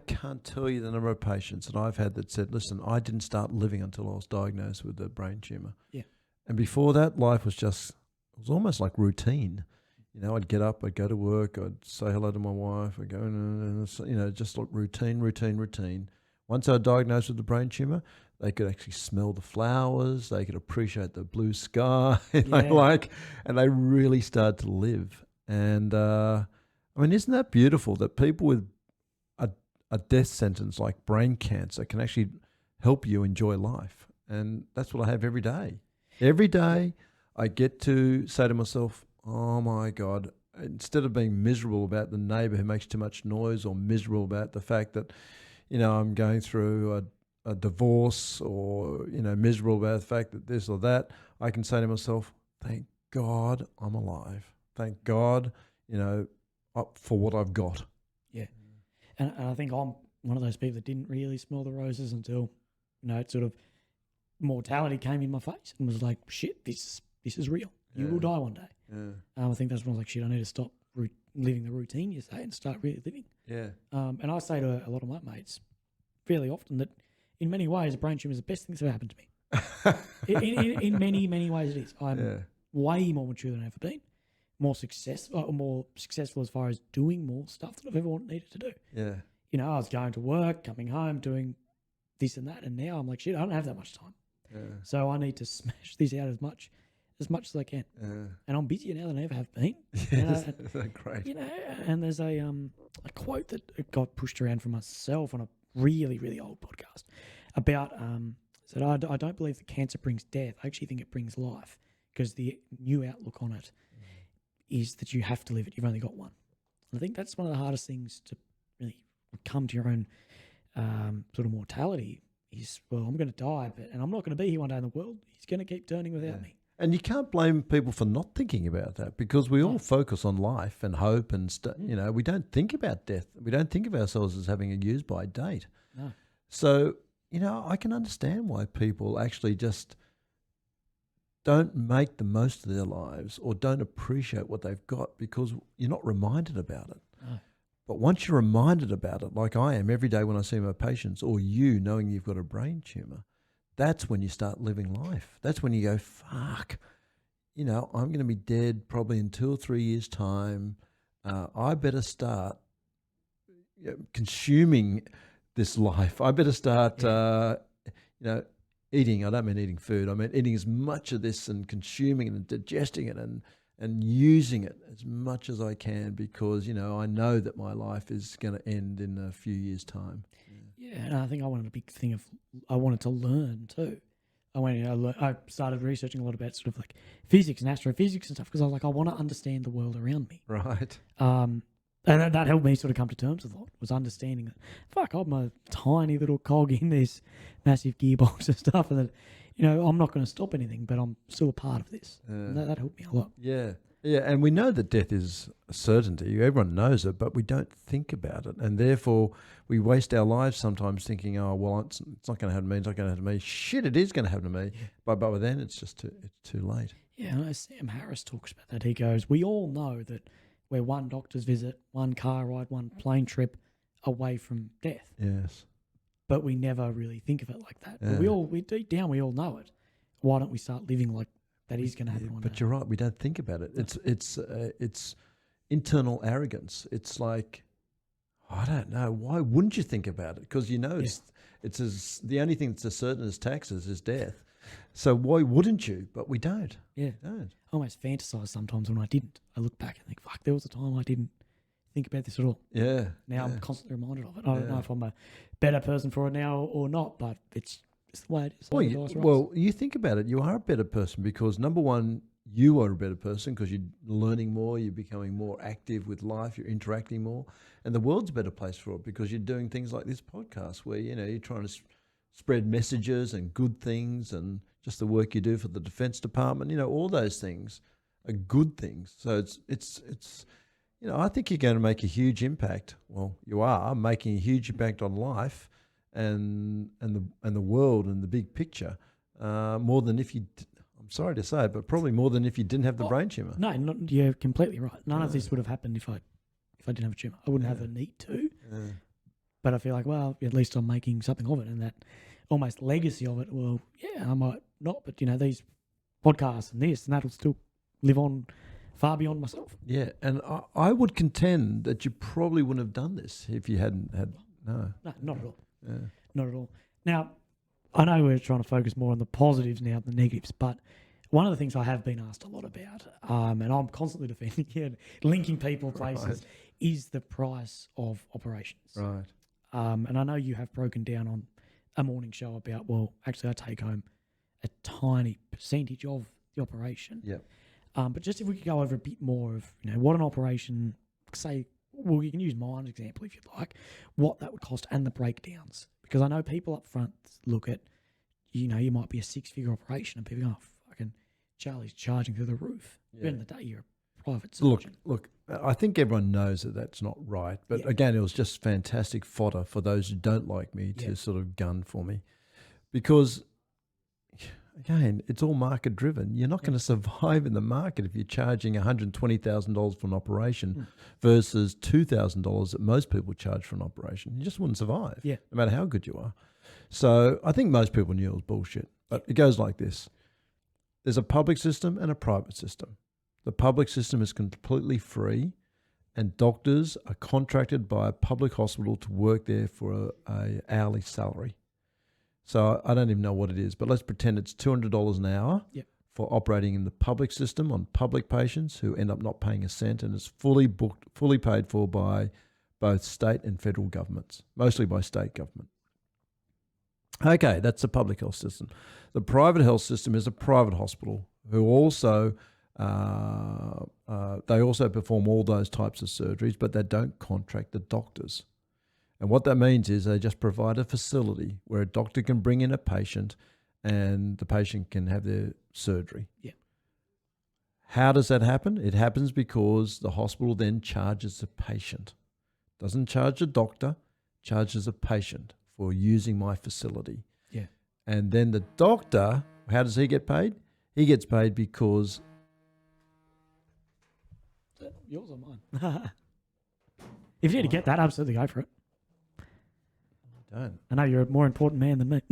can't tell you the number of patients that I've had that said, listen, I didn't start living until I was diagnosed with a brain tumour. Yeah. And before that, life was it was almost like routine. I'd get up, I'd go to work, I'd say hello to my wife, I'd go, just like routine. Once I was diagnosed with the brain tumour, they could actually smell the flowers, they could appreciate the blue sky, and they really started to live. And isn't that beautiful that people with a death sentence like brain cancer can actually help you enjoy life? And that's what I have every day. Every day I get to say to myself, oh my God, instead of being miserable about the neighbour who makes too much noise or miserable about the fact that, I'm going through a divorce or, miserable about the fact that this or that, I can say to myself, thank God I'm alive. Thank God, for what I've got. Yeah. And I think I'm one of those people that didn't really smell the roses until, it sort of mortality came in my face and was like, shit, this is real. You will die one day. Yeah. I think that's when I was like, shit, I need to stop living the routine, you say, and start really living. Yeah. And I say to a lot of my mates fairly often that in many ways, a brain tumour is the best thing that's ever happened to me. in many, many ways it is. I'm way more mature than I've ever been, more successful as far as doing more stuff that I've ever needed to do. Yeah. I was going to work, coming home, doing this and that, and now I'm like, shit, I don't have that much time. Yeah. So I need to smash this out as much as I can. And I'm busier now than I ever have been. Yes, great. And there's a quote that got pushed around for myself on a really, really old podcast about said, I don't believe that cancer brings death. I actually think it brings life, because the new outlook on it is that you have to live it. You've only got one. And I think that's one of the hardest things to really come to your own sort of mortality is, well, I'm going to die, and I'm not going to be here one day in the world. He's going to keep turning without me. And you can't blame people for not thinking about that, because we all focus on life and hope and we don't think about death. We don't think of ourselves as having a use-by date. No. So, I can understand why people actually just don't make the most of their lives or don't appreciate what they've got, because you're not reminded about it. No. But once you're reminded about it, like I am every day when I see my patients, or you knowing you've got a brain tumour, that's when you start living life. That's when you go, fuck, I'm going to be dead probably in 2 or 3 years' time. I better start consuming this life. I better start, eating, I don't mean eating food. I mean eating as much of this and consuming it and digesting it and using it as much as I can because, I know that my life is going to end in a few years' time. Yeah, and I think I wanted a big thing of I wanted to learn too. I started researching a lot about sort of like physics and astrophysics and stuff because I was like, I want to understand the world around me. Right. And that helped me sort of come to terms with a lot, was understanding that, fuck, I'm a tiny little cog in this massive gearbox and stuff, and that, I'm not going to stop anything, but I'm still a part of this. And that helped me a lot. Yeah. Yeah, and we know that death is a certainty. Everyone knows it, but we don't think about it. And therefore, we waste our lives sometimes thinking, oh, well, it's not going to happen to me, it's not going to happen to me. Shit, it is going to happen to me. Yeah. But by then, it's too late. Yeah, I know Sam Harris talks about that. He goes, we all know that we're one doctor's visit, one car ride, one plane trip away from death. Yes. But we never really think of it like that. Yeah. But we deep down, we all know it. Why don't we start living like that is going to happen one day? But you're right, we don't think about it. It's internal arrogance. It's like, I don't know, why wouldn't you think about it? Because the only thing that's as certain as taxes is death. So why wouldn't you? But we don't. Yeah. We don't. I almost fantasize sometimes when I didn't. I look back and think, fuck, there was a time I didn't think about this at all. Yeah. Now I'm constantly reminded of it. I don't know if I'm a better person for it now or not, but it's the way it is. Well, you think about it, you are a better person because, number one, you are a better person because you're learning more, you're becoming more active with life, you're interacting more, and the world's a better place for it because you're doing things like this podcast where, you're trying to spread messages and good things and just the work you do for the Defence Department, all those things are good things. So it's I think you're going to make a huge impact. Well, you are making a huge impact on life and the world and the big picture, more than if you. I'm sorry to say, but probably more than if you didn't have the brain tumor. No, you're completely right. None of this would have happened if I didn't have a tumor. I wouldn't have a need to. Yeah. But I feel like, well, at least I'm making something of it, and that almost legacy of it. Well, yeah, I might not, but these podcasts and this and that'll still live on far beyond myself. Yeah, and I would contend that you probably wouldn't have done this if you hadn't had no, not at all. Yeah. Not at all. Now, I know we're trying to focus more on the positives now than the negatives, but one of the things I have been asked a lot about, and I'm constantly defending it, linking people places, is the price of operations. Right. And I know you have broken down on a morning show about, well, actually I take home a tiny percentage of the operation. Yeah. But just if we could go over a bit more of, what an operation, say, well, you can use mine as an example if you'd like, what that would cost and the breakdowns. Because I know people up front look at, you might be a 6-figure operation and people go, oh, fucking Charlie's charging through the roof. Yeah. At the end of the day, you're a private surgeon. Look, I think everyone knows that that's not right. But again, it was just fantastic fodder for those who don't like me to sort of gun for me. Because, again, it's all market driven. You're not going to survive in the market if you're charging $120,000 for an operation versus $2,000 that most people charge for an operation. You just wouldn't survive, no matter how good you are. So I think most people knew it was bullshit. But it goes like this. There's a public system and a private system. The public system is completely free and doctors are contracted by a public hospital to work there for a hourly salary. So I don't even know what it is, but let's pretend it's $200 an hour for operating in the public system on public patients who end up not paying a cent, and it's fully booked, fully paid for by both state and federal governments, mostly by state government. Okay, that's the public health system. The private health system is a private hospital who also, they also perform all those types of surgeries, but they don't contract the doctors. And what that means is they just provide a facility where a doctor can bring in a patient and the patient can have their surgery. Yeah. How does that happen? It happens because the hospital then charges the patient. Doesn't charge the doctor, charges the patient for using my facility. Yeah. And then the doctor, how does he get paid? He gets paid because... Is that yours or mine? If you need to get that, absolutely go for it. Don't. I know you're a more important man than me.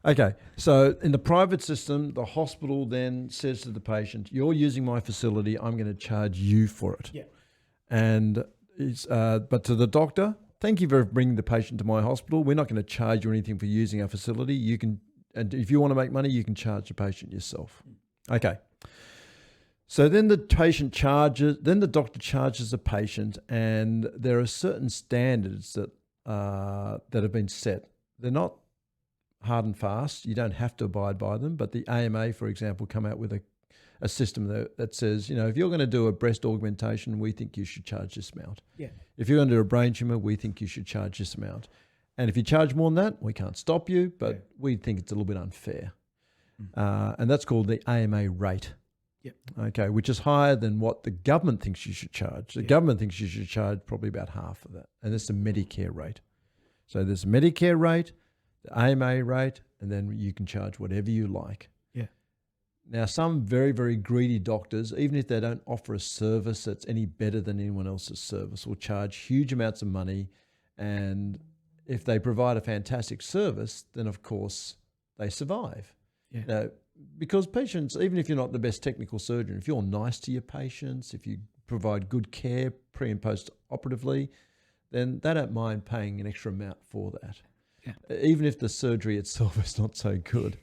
Okay, so in the private system, the hospital then says to the patient, you're using my facility, I'm going to charge you for it. Yeah. And but to the doctor, thank you for bringing the patient to my hospital. We're not going to charge you anything for using our facility. You can and if you want to make money, you can charge the patient yourself. Okay. So then the doctor charges the patient, and there are certain standards that have been set. They're not hard and fast. You don't have to abide by them. But the AMA, for example, come out with a system that says, if you're going to do a breast augmentation, we think you should charge this amount. Yeah. If you're going to do a brain tumor, we think you should charge this amount. And if you charge more than that, we can't stop you, but we think it's a little bit unfair. And that's called the AMA rate. Yep. Okay, which is higher than what the government thinks you should charge. The government thinks you should charge probably about half of that. And that's the Medicare rate. So there's a Medicare rate, the AMA rate, and then you can charge whatever you like. Yeah. Now, some very, very greedy doctors, even if they don't offer a service that's any better than anyone else's service, will charge huge amounts of money. And if they provide a fantastic service, then of course they survive. Yeah. Now, because patients, even if you're not the best technical surgeon, if you're nice to your patients, if you provide good care pre and post operatively, then they don't mind paying an extra amount for that. Yeah. Even if the surgery itself is not so good.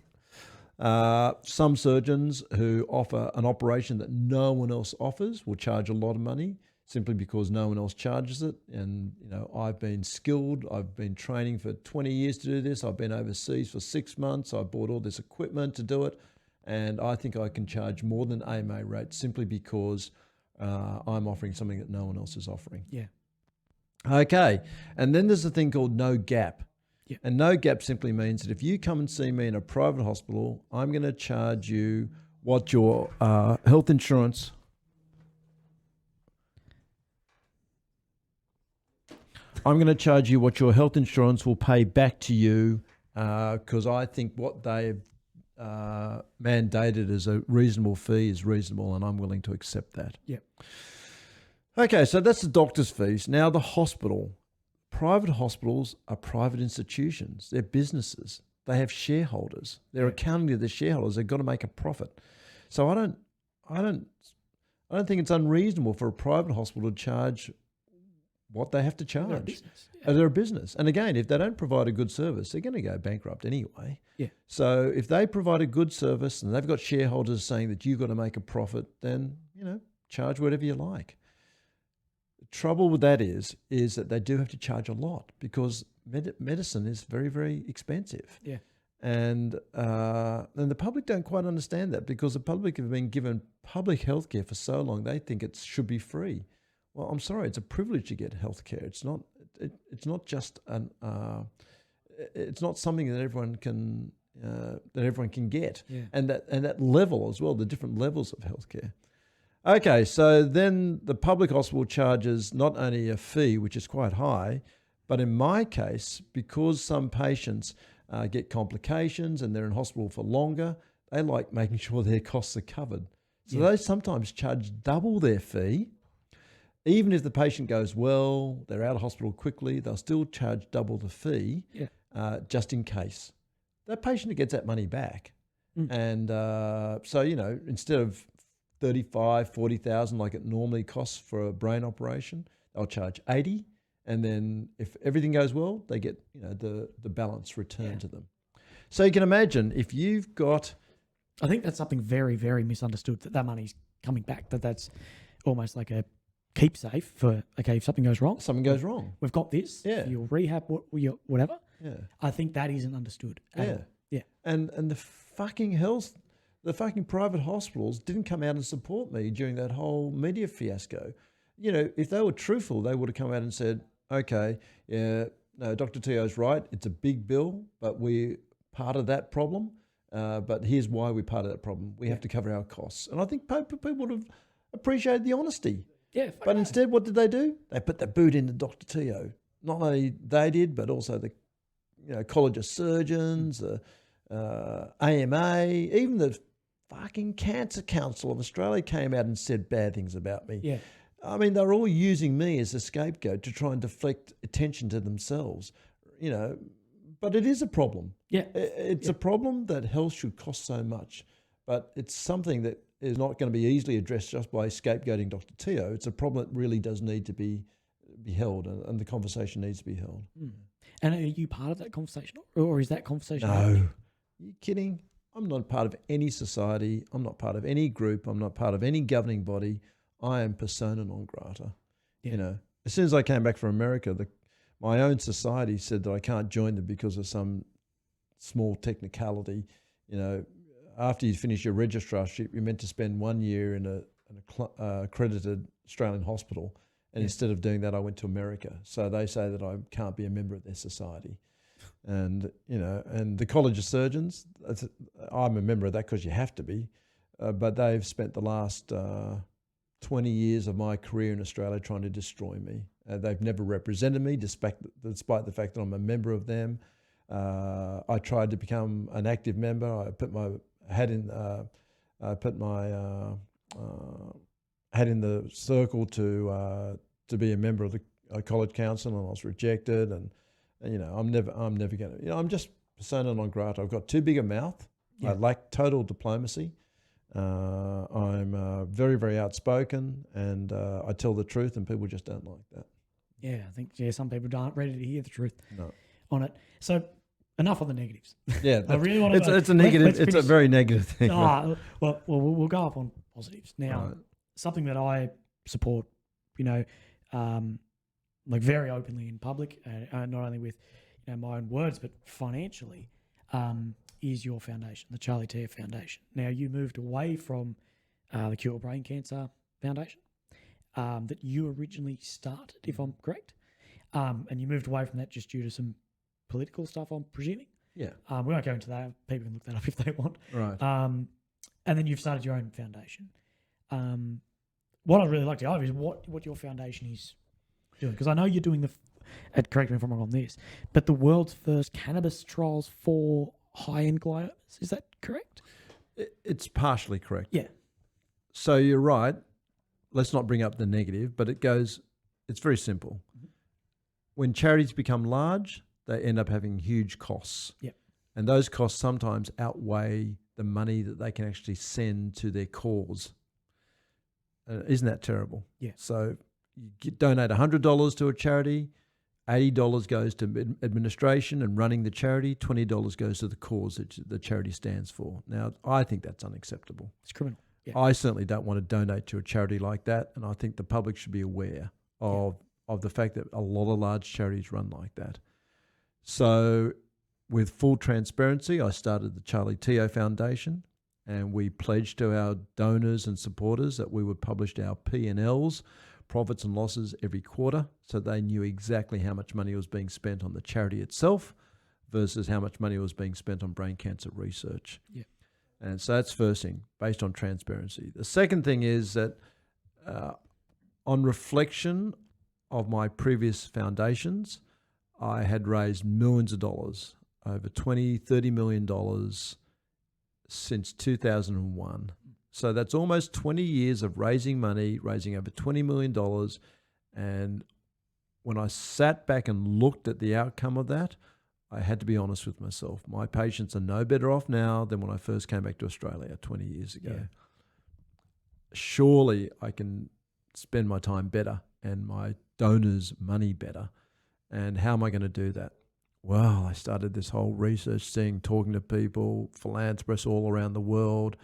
Some surgeons who offer an operation that no one else offers will charge a lot of money simply because no one else charges it. And, I've been skilled. I've been training for 20 years to do this. I've been overseas for 6 months. I bought all this equipment to do it. And I think I can charge more than AMA rate simply because I'm offering something that no one else is offering. Yeah. Okay. And then there's a thing called no gap. Yeah. And no gap simply means that if you come and see me in a private hospital, I'm going to charge you what your health insurance... I'm going to charge you what your health insurance will pay back to you because I think what they've mandated as a reasonable fee is reasonable, and I'm willing to accept that. Yeah. Okay, so that's the doctor's fees. Now the hospital. Private hospitals are private institutions. They're businesses. They have shareholders. They're accounting to the shareholders. They've got to make a profit. So I don't think it's unreasonable for a private hospital to charge what they have to charge. They're a business. Yeah. They're a business. And again, if they don't provide a good service, they're going to go bankrupt anyway. Yeah. So if they provide a good service and they've got shareholders saying that you've got to make a profit, then, charge whatever you like. The trouble with that is that they do have to charge a lot because medicine is very, very expensive. Yeah. And the public don't quite understand that because the public have been given public healthcare for so long, they think it should be free. Well, I'm sorry, it's a privilege to get healthcare. It's not just it's not something that everyone can get. Yeah. And that level as well, the different levels of healthcare. Okay, so then the public hospital charges not only a fee, which is quite high, but in my case, because some patients get complications and they're in hospital for longer, they like making sure their costs are covered. So they sometimes charge double their fee. Even if the patient goes well, they're out of hospital quickly, they'll still charge double the fee just in case. That patient gets that money back. And so, instead of 35, 40,000 like it normally costs for a brain operation, they'll charge 80. And then if everything goes well, they get, the balance returned to them. So you can imagine if you've got... I think that's something very, very misunderstood, that money's coming back, that's almost like a keepsafe for, if something goes wrong. Something goes wrong. We've got this, for your rehab, whatever. Yeah. I think that isn't understood at all. Yeah. And the fucking private hospitals didn't come out and support me during that whole media fiasco. If they were truthful, they would have come out and said, okay, no, Dr. Teo's right. It's a big bill, but we're part of that problem. But here's why we're part of that problem. We have to cover our costs. And I think people would have appreciated the honesty. Yeah. But instead, what did they do? They put the boot into Dr. Teo. Not only they did, but also the College of Surgeons, AMA, even the fucking Cancer Council of Australia came out and said bad things about me. Yeah. I mean, they're all using me as a scapegoat to try and deflect attention to themselves, but it is a problem. Yeah. It's a problem that health should cost so much, but it's something that is not going to be easily addressed just by scapegoating Dr. Teo. It's a problem that really does need to be held, and the conversation needs to be held. And are you part of that conversation, or is that conversation? No, you kidding? I'm not part of any society. I'm not part of any group. I'm not part of any governing body. I am persona non grata. Yeah. You know, as soon as I came back from America, my own society said that I can't join them because of some small technicality. You know, after you finish your registrarship, you're meant to spend 1 year in an accredited Australian hospital. And instead of doing that, I went to America. So they say that I can't be a member of their society. And, you know, and the College of Surgeons, I'm a member of that because you have to be. But they've spent the last 20 years of my career in Australia trying to destroy me. They've never represented me, despite the fact that I'm a member of them. I tried to become an active member. I put my head in. I put my head in the circle to be a member of the college council, and I was rejected. And you know, I'm never going to. You know, I'm just persona non grata. I've got too big a mouth. I lack total diplomacy. I'm very, very outspoken, and I tell the truth, and people just don't like that. Yeah, I think some people aren't ready to hear the truth No. on it. So enough on the negatives. Yeah, I really want to. It's a negative. It's a very negative thing. Well, we'll go up on positives now. Right. Something that I support, you know, like very openly in public, not only with my own words, but financially, is your foundation, the Charlie Teo Foundation. Now, you moved away from the Cure Brain Cancer Foundation that you originally started, if I'm correct, and you moved away from that just due to some political stuff, I'm presuming. Yeah. We won't go into that. People can look that up if they want. Right. And then you've started your own foundation. What I'd really like to know is what your foundation is doing, because I know you're doing correct me if I'm wrong on this, but the world's first cannabis trials for high-end gliomas. Is that correct? It's partially correct. Yeah. So you're right. Let's not bring up the negative, but it's very simple. Mm-hmm. When charities become large, they end up having huge costs. Yep. And those costs sometimes outweigh the money that they can actually send to their cause. Isn't that terrible? Yeah. So you donate $100 to a charity, $80 goes to administration and running the charity, $20 goes to the cause that the charity stands for. Now, I think that's unacceptable. It's criminal. Yeah. I certainly don't want to donate to a charity like that, and I think the public should be aware of the fact that a lot of large charities run like that. So with full transparency, I started the Charlie Teo Foundation, and we pledged to our donors and supporters that we would publish our P&Ls, profits and losses, every quarter, so they knew exactly how much money was being spent on the charity itself versus how much money was being spent on brain cancer research. Yeah. And so that's first thing, based on transparency. The second thing is that on reflection of my previous foundations, I had raised millions of dollars, over $20-30 million since 2001. So that's almost 20 years of raising money, raising over $20 million. And when I sat back and looked at the outcome of that, I had to be honest with myself. My patients are no better off now than when I first came back to Australia 20 years ago. Yeah. Surely I can spend my time better and my donors' money better. And how am I going to do that? Well, I started this whole research thing, talking to people, philanthropists all around the world.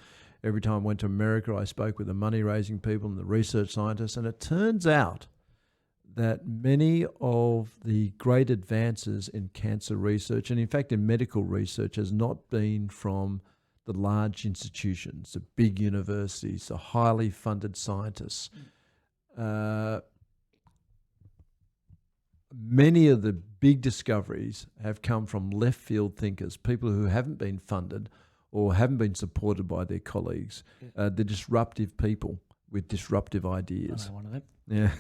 Every time I went to America, I spoke with the money-raising people and the research scientists. And it turns out that many of the great advances in cancer research, and in fact in medical research, has not been from the large institutions, the big universities, the highly funded scientists. Many of the big discoveries have come from left field thinkers, people who haven't been funded or haven't been supported by their colleagues. The disruptive people with disruptive ideas. I know one of them. Yeah.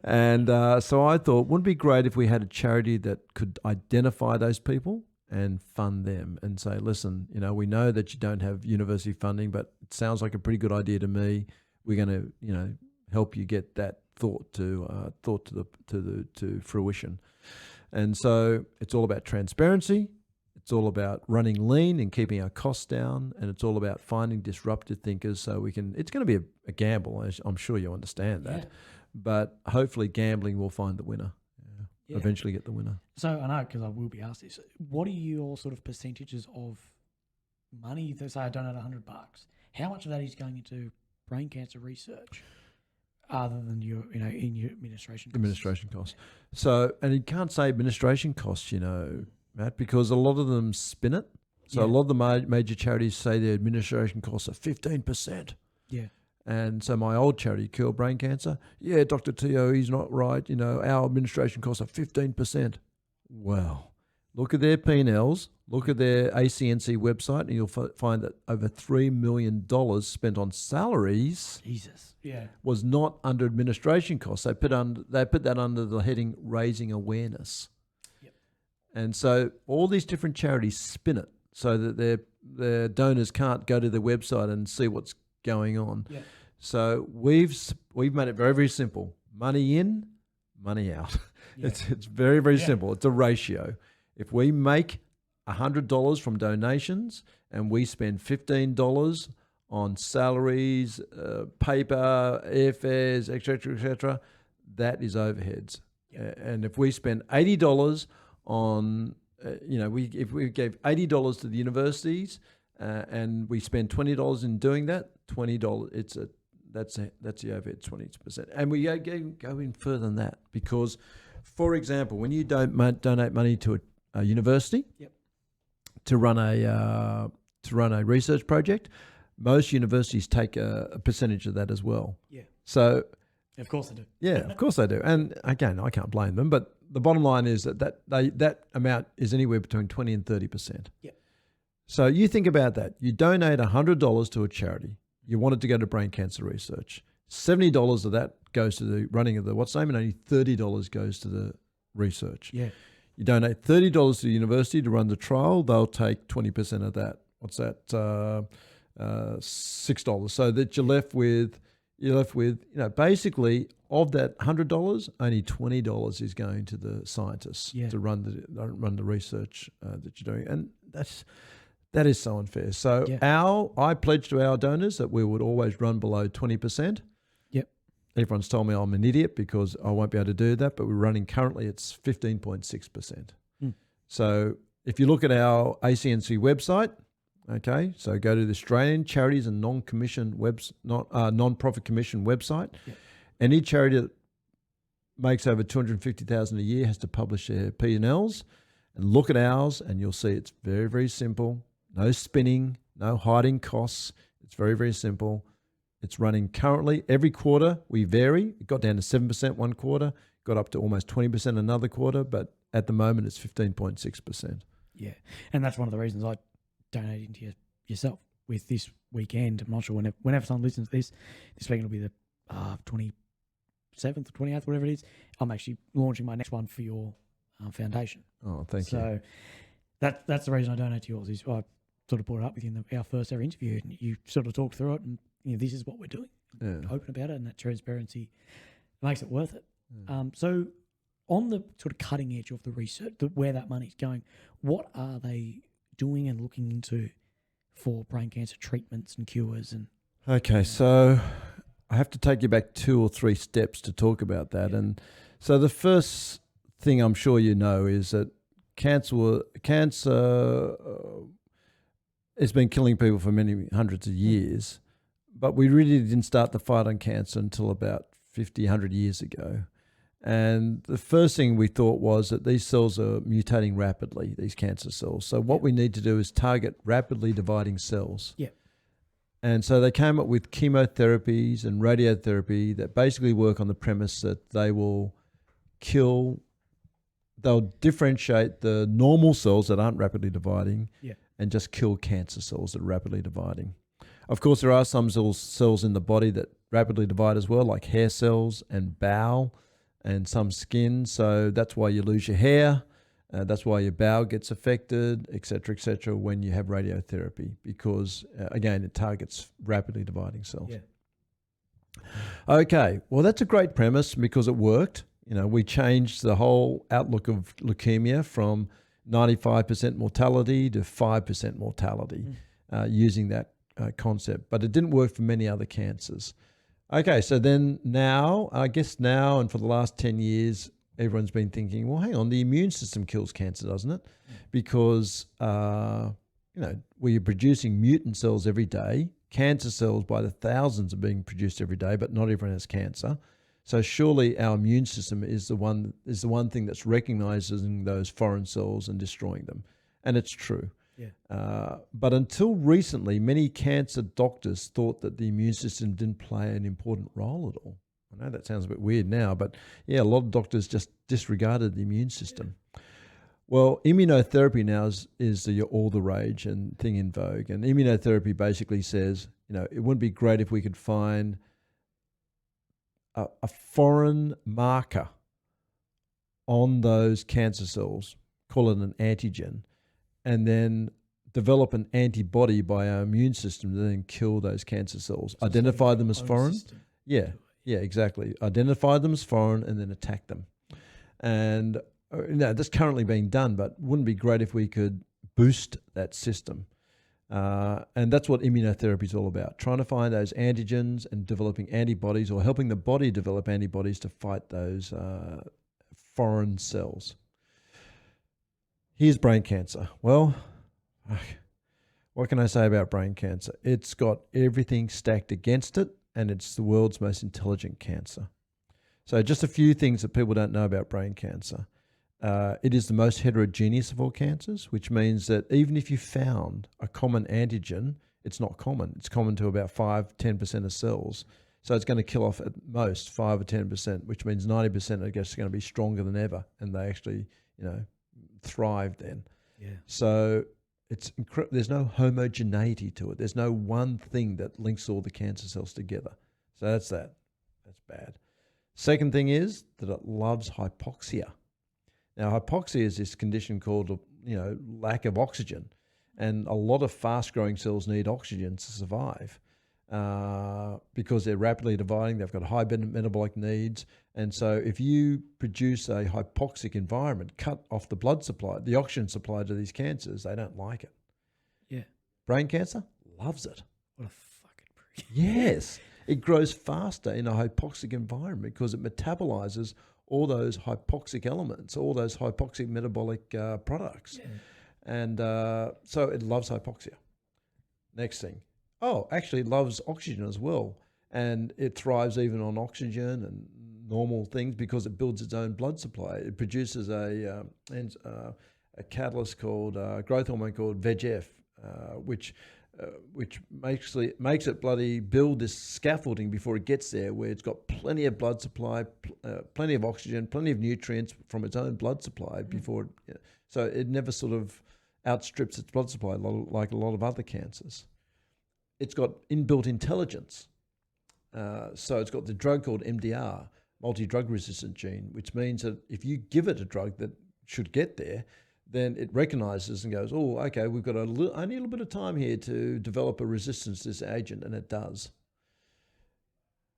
And so I thought, wouldn't it be great if we had a charity that could identify those people and fund them and say, listen, we know that you don't have university funding, but it sounds like a pretty good idea to me. We're going to, help you get that thought to fruition. And so it's all about transparency. It's all about running lean and keeping our costs down, and it's all about finding disruptive thinkers so we can. It's going to be a gamble. I'm sure you understand that, but hopefully gambling will find the winner. Eventually get the winner. So I know, because I will be asked this. What are your sort of percentages of money, say I donate $100, how much of that is going into brain cancer research, other than in your administration costs? Administration costs. So, and you can't say administration costs, Matt, because a lot of them spin it. So a lot of the major charities say their administration costs are 15%. Yeah. And so my old charity, Cure Brain Cancer, Dr. Teo, he's not right. Our administration costs are 15%. Well, look at their P&Ls, look at their ACNC website, and you'll find that over $3 million spent on salaries was not under administration costs. They put that under the heading raising awareness. Yep. And so all these different charities spin it so that their donors can't go to their website and see what's going on. Yep. So we've made it very, very simple. Money in, money out. Yeah. It's very, very simple. It's a ratio. If we make $100 from donations and we spend $15 on salaries, paper, airfares, etc., that is overheads. Yep. And if we spend $80 on, if we gave $80 to the universities and we spend $20 in doing that, $20, that's the overhead, 20%. And we go in further than that because, for example, when you donate money to a university to run a research project, most universities take a percentage of that as well. Yeah. So, of course they do. Yeah, of course they do. And again, I can't blame them, but the bottom line is that amount is anywhere between 20 and 30%. Yeah. So you think about that. You donate $100 to a charity. You want it to go to brain cancer research. $70 of that goes to the running of the what's name, and only $30 goes to the research. Yeah. You donate $30 to the university to run the trial. They'll take 20% of that. What's that? $6. So that you're left with basically of that $100, only $20 is going to the scientists to run the research that you're doing, and that is so unfair. So I pledged to our donors that we would always run below 20%. Yep. Everyone's told me I'm an idiot because I won't be able to do that, but we're running currently it's 15.6%. So if you look at our ACNC website, okay, so go to the Australian Charities and Non-Profit Commission website. Yep. Any charity that makes over $250,000 a year has to publish their P&Ls, and look at ours, and you'll see it's very, very simple. No spinning, no hiding costs. It's very, very simple. It's running currently every quarter. We vary. It got down to 7% one quarter, got up to almost 20% another quarter, but at the moment it's 15.6%. Yeah, and that's one of the reasons I donated to yourself with this weekend. I'm not sure whenever someone listens to this weekend will be the 27th or 28th, whatever it is. I'm actually launching my next one for your foundation. Oh, thank you. So that's the reason I donate to yours. Is I sort of brought it up with you in our first ever interview, and you sort of talked through it, and this is what we're doing. Open about it, and that transparency makes it worth it. So on the sort of cutting edge of the research, where that money's going, what are they doing and looking into for brain cancer treatments and cures? And okay, so I have to take you back 2 or 3 steps to talk about that. Yeah. And so the first thing I'm sure you know is that cancer has been killing people for many hundreds of years, but we really didn't start the fight on cancer until about 50, 100 years ago. And the first thing we thought was that these cells are mutating rapidly, these cancer cells. So what we need to do is target rapidly dividing cells. Yeah. And so they came up with chemotherapies and radiotherapy that basically work on the premise that they'll differentiate the normal cells that aren't rapidly dividing and just kill cancer cells that are rapidly dividing. Of course, there are some cells in the body that rapidly divide as well, like hair cells and bowel and some skin. So that's why you lose your hair. That's why your bowel gets affected, et cetera, when you have radiotherapy, because, again, it targets rapidly dividing cells. Yeah. Okay, well, that's a great premise because it worked. We changed the whole outlook of leukemia from 95% mortality to 5% mortality using that concept. But it didn't work for many other cancers. Okay, so then now and for the last 10 years, everyone's been thinking, well, hang on, the immune system kills cancer, doesn't it? Because, we're producing mutant cells every day. Cancer cells by the thousands are being produced every day, but not everyone has cancer. So surely our immune system is the one thing that's recognizing those foreign cells and destroying them. And it's true. Yeah. But until recently, many cancer doctors thought that the immune system didn't play an important role at all. I know that sounds a bit weird now, but yeah, a lot of doctors just disregarded the immune system. Yeah. Well, immunotherapy now is all the rage and thing in vogue. And immunotherapy basically says, it wouldn't be great if we could find a foreign marker on those cancer cells, call it an antigen, and then develop an antibody by our immune system to then kill those cancer cells. So identify them as foreign. System. Yeah, exactly. Identify them as foreign and then attack them. And that's currently being done, but wouldn't it be great if we could boost that system? And that's what immunotherapy is all about, trying to find those antigens and developing antibodies, or helping the body develop antibodies to fight those foreign cells. Here's brain cancer. Well, what can I say about brain cancer? It's got everything stacked against it, and it's the world's most intelligent cancer. So just a few things that people don't know about brain cancer. It is the most heterogeneous of all cancers, which means that even if you found a common antigen, it's not common. It's common to about 5-10% of cells. So it's going to kill off at most 5 or 10%, which means 90% I guess are going to be stronger than ever, and they actually, thrive then. Yeah. So there's no homogeneity to it. There's no one thing that links all the cancer cells together. So that's that. That's bad. Second thing is that it loves hypoxia. Now, hypoxia is this condition called, lack of oxygen. And a lot of fast-growing cells need oxygen to survive because they're rapidly dividing. They've got high metabolic needs. And so if you produce a hypoxic environment, cut off the blood supply, the oxygen supply to these cancers, they don't like it. Yeah. Brain cancer loves it. What a fucking prick. Yes. It grows faster in a hypoxic environment because it metabolizes all those hypoxic elements, all those hypoxic metabolic products. Yeah. And so it loves hypoxia. Next thing. Actually it loves oxygen as well. And it thrives even on oxygen and normal things because it builds its own blood supply. It produces a catalyst called, growth hormone called VEGF, which makes it bloody build this scaffolding before it gets there, where it's got plenty of blood supply, plenty of oxygen, plenty of nutrients from its own blood supply before it, so it never sort of outstrips its blood supply like a lot of other cancers. It's got inbuilt intelligence. So it's got the drug called MDR, multi-drug resistant gene, which means that if you give it a drug that should get there, then it recognizes and goes, okay, we've got only a little bit of time here to develop a resistance to this agent, and it does.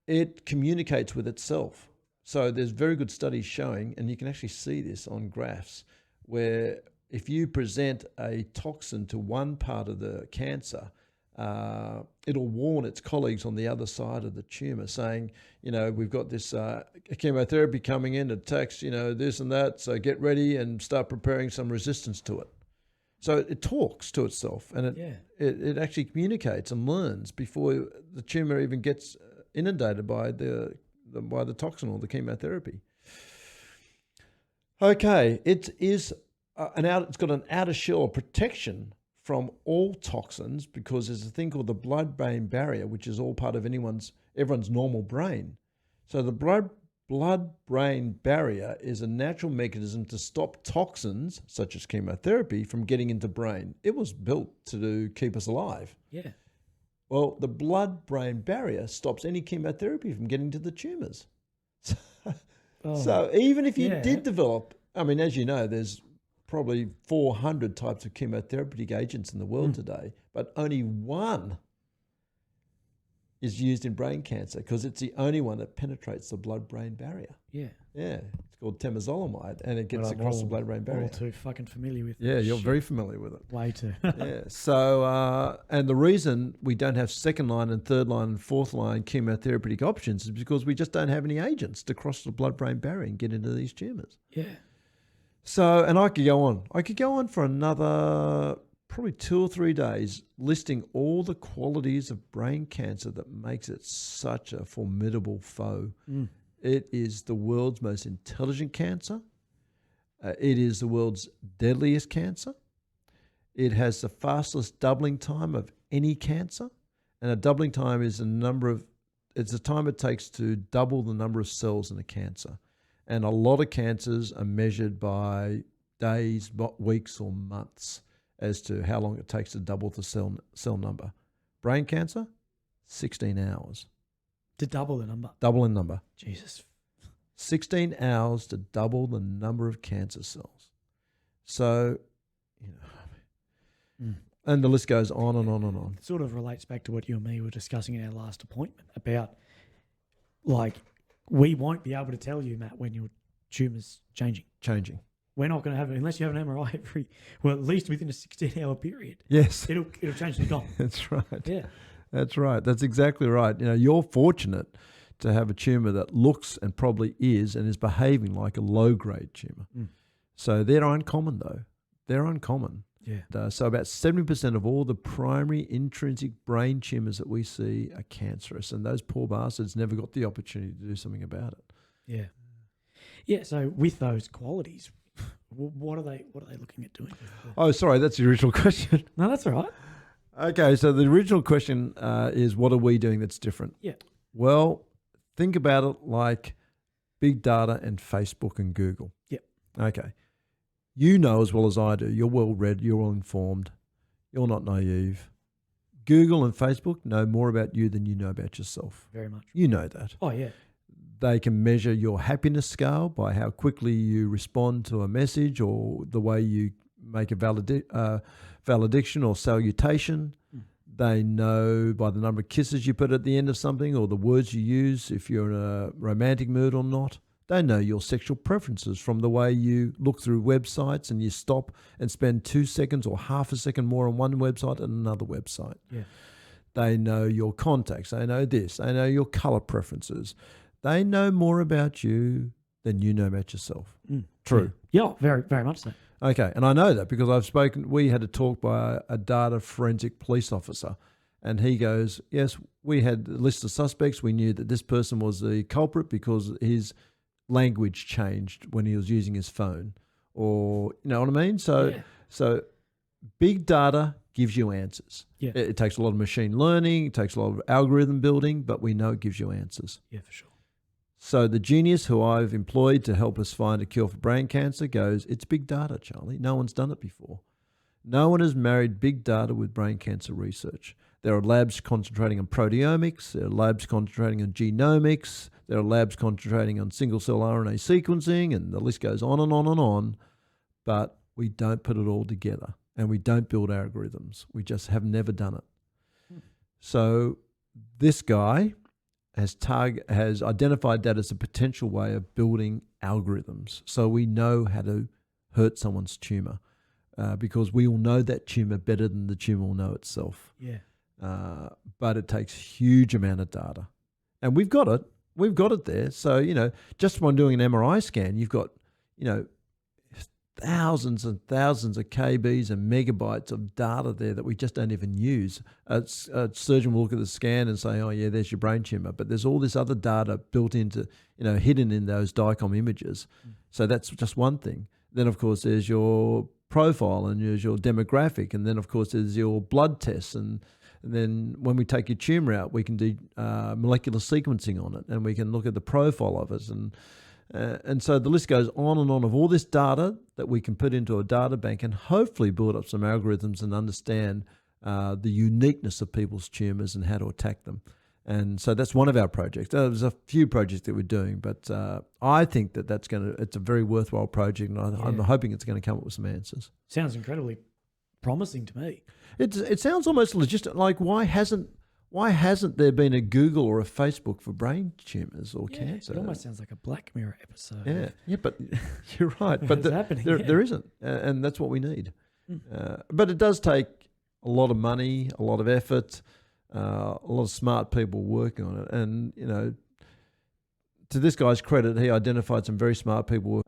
It communicates with itself. So there's very good studies showing, and you can actually see this on graphs, where if you present a toxin to one part of the cancer, it'll warn its colleagues on the other side of the tumor saying, we've got this chemotherapy coming in, it attacks, this and that, so get ready and start preparing some resistance to it. So it talks to itself, and it actually communicates and learns before the tumor even gets inundated by the toxin or the chemotherapy. Okay, it's got an outer shell of protection from all toxins, because there's a thing called the blood-brain barrier, which is all part of everyone's normal brain. So the blood-brain barrier is a natural mechanism to stop toxins, such as chemotherapy, from getting into brain. It was built to keep us alive. Yeah. Well, the blood-brain barrier stops any chemotherapy from getting to the tumors. So even if you did develop, as you know, there's probably 400 types of chemotherapeutic agents in the world today, but only one is used in brain cancer because it's the only one that penetrates the blood-brain barrier. Yeah. Yeah. It's called temozolomide, and it gets across the blood-brain barrier. All too fucking familiar with it. Yeah, you're very familiar with it. Way too. Yeah. So, and the reason we don't have second line and third line and fourth line chemotherapeutic options is because we just don't have any agents to cross the blood-brain barrier and get into these tumors. Yeah. So, and I could go on. I could go on for another probably 2 or 3 days listing all the qualities of brain cancer that makes it such a formidable foe. It is the world's most intelligent cancer. It is the world's deadliest cancer. It has the fastest doubling time of any cancer. And a doubling time is it's the time it takes to double the number of cells in a cancer. And a lot of cancers are measured by days, weeks, or months as to how long it takes to double the cell number. Brain cancer, 16 hours. To double the number. Double in number. Jesus. 16 hours to double the number of cancer cells. So, and the list goes on and on and on. It sort of relates back to what you and me were discussing in our last appointment about, like, we won't be able to tell you, Matt, when your tumour's changing. We're not going to have it unless you have an MRI at least within a 16-hour period. Yes. It'll change the dot. That's right. Yeah. That's right. That's exactly right. You're fortunate to have a tumour that looks and probably is and is behaving like a low-grade tumour. So they're uncommon, though. They're uncommon. Yeah. So about 70% of all the primary intrinsic brain tumours that we see are cancerous, and those poor bastards never got the opportunity to do something about it. Yeah. Yeah, so with those qualities, what are they looking at doing? Oh, sorry, that's the original question. No, that's all right. Okay, so the original question is, what are we doing that's different? Yeah. Well, think about it like big data and Facebook and Google. Yep. Okay. You know as well as I do, you're well read, you're well informed, you're not naive. Google and Facebook know more about you than you know about yourself. Very much. You know that. Oh, yeah. They can measure your happiness scale by how quickly you respond to a message or the way you make a valediction or salutation. They know by the number of kisses you put at the end of something or the words you use, if you're in a romantic mood or not. They know your sexual preferences from the way you look through websites and you stop and spend 2 seconds or half a second more on one website than another website. Yeah. They know your contacts. They know this. They know your color preferences. They know more about you than you know about yourself. True. Yeah, very, very much so. Okay, and I know that because we had a talk by a data forensic police officer, and he goes, yes, we had a list of suspects. We knew that this person was the culprit because his language changed when he was using his phone, or you know what I mean? So big data gives you answers. Yeah. It takes a lot of machine learning, it takes a lot of algorithm building, but we know it gives you answers. Yeah, for sure. So the genius who I've employed to help us find a cure for brain cancer goes, it's big data, Charlie. No one's done it before. No one has married big data with brain cancer research. There are labs concentrating on proteomics. There are labs concentrating on genomics. There are labs concentrating on single-cell RNA sequencing, and the list goes on and on and on. But we don't put it all together, and we don't build algorithms. We just have never done it. So this guy has identified that as a potential way of building algorithms. So we know how to hurt someone's tumor because we will know that tumor better than the tumor will know itself. Yeah. But it takes huge amount of data. And we've got it. We've got it there. So, just when doing an MRI scan, you've got, thousands and thousands of KBs and megabytes of data there that we just don't even use. A surgeon will look at the scan and say, oh, yeah, there's your brain tumor. But there's all this other data built into, hidden in those DICOM images. So that's just one thing. Then, of course, there's your profile and there's your demographic. And then, of course, there's your blood tests. And then when we take your tumor out, we can do molecular sequencing on it and we can look at the profile of it. And so the list goes on and on of all this data that we can put into a data bank and hopefully build up some algorithms and understand the uniqueness of people's tumors and how to attack them. And so that's one of our projects. There's a few projects that we're doing, but I think it's a very worthwhile project, and I'm hoping it's going to come up with some answers. Sounds incredibly promising to me. It sounds almost logistic. Like why hasn't there been a Google or a Facebook for brain tumors or cancer? It almost sounds like a Black Mirror episode. Yeah, but you're right. But there isn't, and that's what we need. But it does take a lot of money, a lot of effort, a lot of smart people working on it. And, to this guy's credit, he identified some very smart people.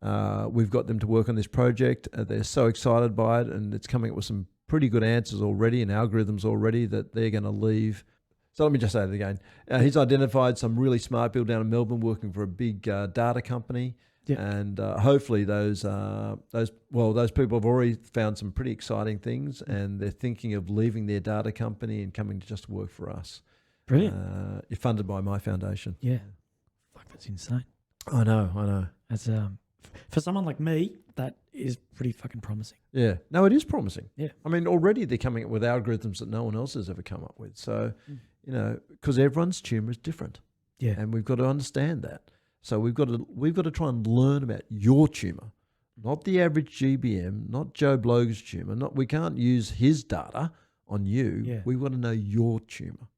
We've got them to work on this project. They're so excited by it, and it's coming up with some pretty good answers already and algorithms already that they're going to leave. So let me just say it again. He's identified some really smart people down in Melbourne working for a big data company. Yeah. And hopefully those people have already found some pretty exciting things, and they're thinking of leaving their data company and coming to just work for us. Brilliant. You're funded by my foundation. Yeah. Fuck, that's insane. I know. That's for someone like me, that is pretty fucking promising. Yeah. No, it is promising. Yeah. I mean, already they're coming up with algorithms that no one else has ever come up with. So, because everyone's tumour is different. Yeah. And we've got to understand that. So we've got to try and learn about your tumour, not the average GBM, not Joe Blog's tumour. We can't use his data on you. Yeah. We've got to know your tumour,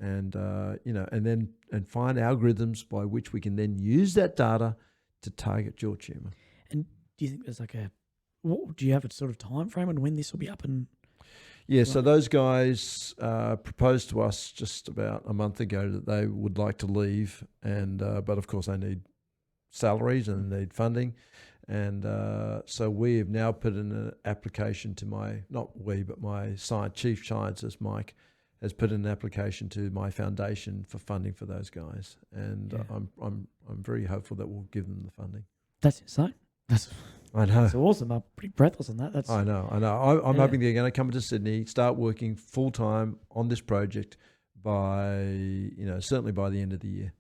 and and find algorithms by which we can then use that data to target your tumour. And do you think there's do you have a sort of time frame on when this will be up and? Yeah, so those guys proposed to us just about a month ago that they would like to leave, and but of course they need salaries and they need funding, and so we have now put in an application to my chief scientist Mike has put in an application to my foundation for funding for those guys, and I'm very hopeful that we'll give them the funding. That's insane. I know. That's awesome. I'm pretty breathless on that. I know. I'm hoping they're going to come to Sydney, start working full time on this project by, certainly by the end of the year.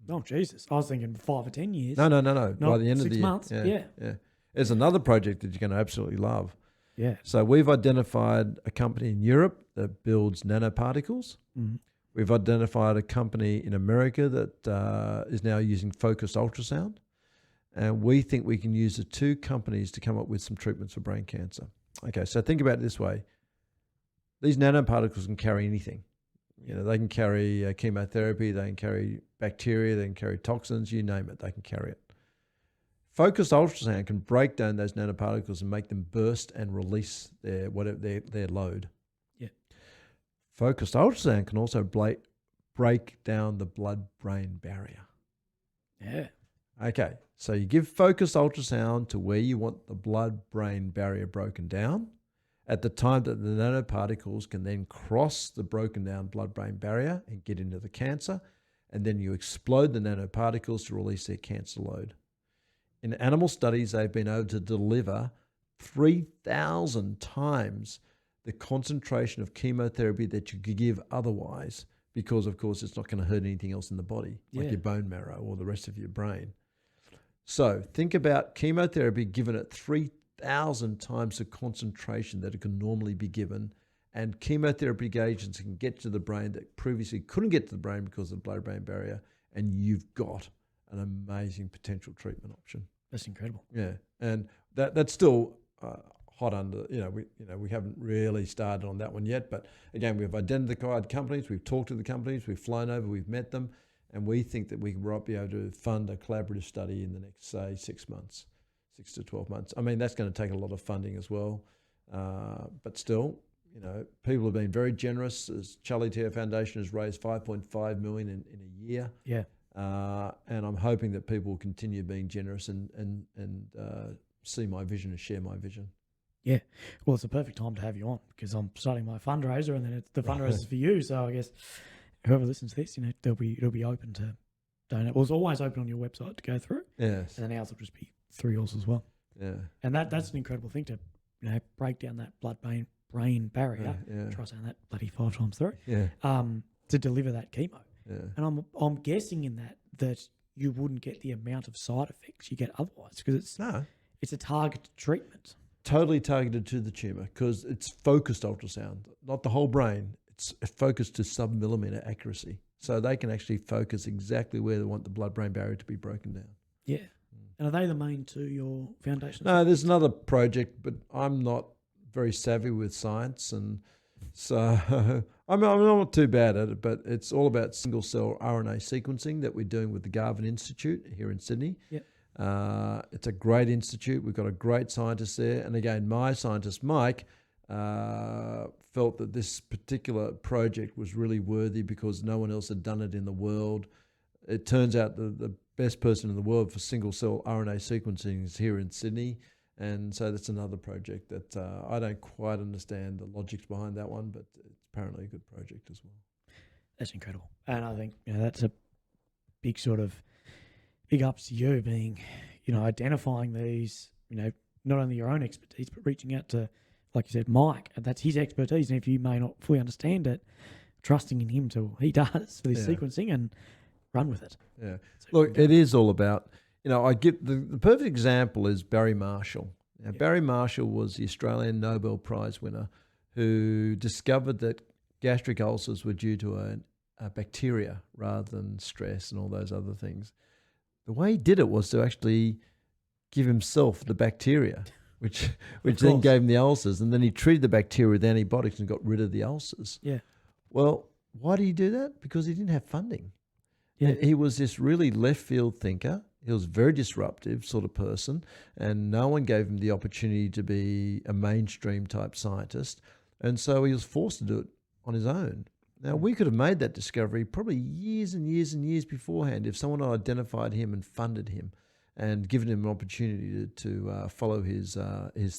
Oh, Jesus. I was thinking 5 or 10 years. No. By the end of the 6 year. months. Yeah. There's another project that you're going to absolutely love. Yeah. So we've identified a company in Europe that builds nanoparticles. Mm-hmm. We've identified a company in America that is now using focused ultrasound. And we think we can use the two companies to come up with some treatments for brain cancer. Okay, so think about it this way. These nanoparticles can carry anything. They can carry chemotherapy, they can carry bacteria, they can carry toxins, you name it, they can carry it. Focused ultrasound can break down those nanoparticles and make them burst and release their load. Yeah. Focused ultrasound can also break down the blood-brain barrier. Yeah. Okay, so you give focused ultrasound to where you want the blood-brain barrier broken down at the time that the nanoparticles can then cross the broken down blood-brain barrier and get into the cancer, and then you explode the nanoparticles to release their cancer load. In animal studies, they've been able to deliver 3,000 times the concentration of chemotherapy that you could give otherwise, because, of course, it's not going to hurt anything else in the body, like your bone marrow or the rest of your brain. So think about chemotherapy given at 3,000 times the concentration that it can normally be given, and chemotherapy agents can get to the brain that previously couldn't get to the brain because of the blood-brain barrier, and you've got an amazing potential treatment option. That's incredible. Yeah, and that's still hot under. We haven't really started on that one yet, but again, we've identified companies, we've talked to the companies, we've flown over, we've met them. And we think that we will be able to fund a collaborative study in the next, say, 6 months, 6 to 12 months. I mean, that's going to take a lot of funding as well. But still, people have been very generous. As Charlie Teo Foundation has raised $5.5 million in a year. Yeah. And I'm hoping that people will continue being generous and see my vision and share my vision. Yeah. Well, it's a perfect time to have you on because I'm starting my fundraiser, and then the fundraiser's for you. So I guess whoever listens to this, it'll be open to donate. Well, it's always open on your website to go through. Yes. And then ours will just be through yours as well. Yeah. And that's an incredible thing to, break down that blood-brain barrier. Yeah. Try saying that bloody 5 times through. Yeah. To deliver that chemo. Yeah. And I'm guessing in that you wouldn't get the amount of side effects you get otherwise because it's a targeted treatment. Totally targeted to the tumour because it's focused ultrasound, not the whole brain. It's focused to sub-millimetre accuracy. So they can actually focus exactly where they want the blood-brain barrier to be broken down. Yeah. And are they the main to your foundation? No, there's another project, but I'm not very savvy with science. And so I'm not too bad at it, but it's all about single-cell RNA sequencing that we're doing with the Garvan Institute here in Sydney. Yeah. It's a great institute. We've got a great scientist there. And again, my scientist, Mike, felt that this particular project was really worthy because no one else had done it in the world. It turns out the best person in the world for single-cell RNA sequencing is here in Sydney, And so that's another project that I don't quite understand the logics behind that one, but it's apparently a good project as well. That's incredible. And I think that's a big sort of big ups to you being, identifying these, not only your own expertise, but reaching out to, like you said, Mike, and that's his expertise. And if you may not fully understand it, trusting in him to he does for this sequencing and run with it. Yeah. So Look, it is all about, I get the perfect example is Barry Marshall. Now, Barry Marshall was the Australian Nobel Prize winner who discovered that gastric ulcers were due to a bacteria rather than stress and all those other things. The way he did it was to actually give himself the bacteria, which then gave him the ulcers, and then he treated the bacteria with antibiotics and got rid of the ulcers. Yeah. Well, why did he do that? Because he didn't have funding. Yeah. He was this really left field thinker. He was a very disruptive sort of person, and no one gave him the opportunity to be a mainstream type scientist. And so he was forced to do it on his own. Now, we could have made that discovery probably years and years and years beforehand if someone had identified him and funded him and given him an opportunity to follow his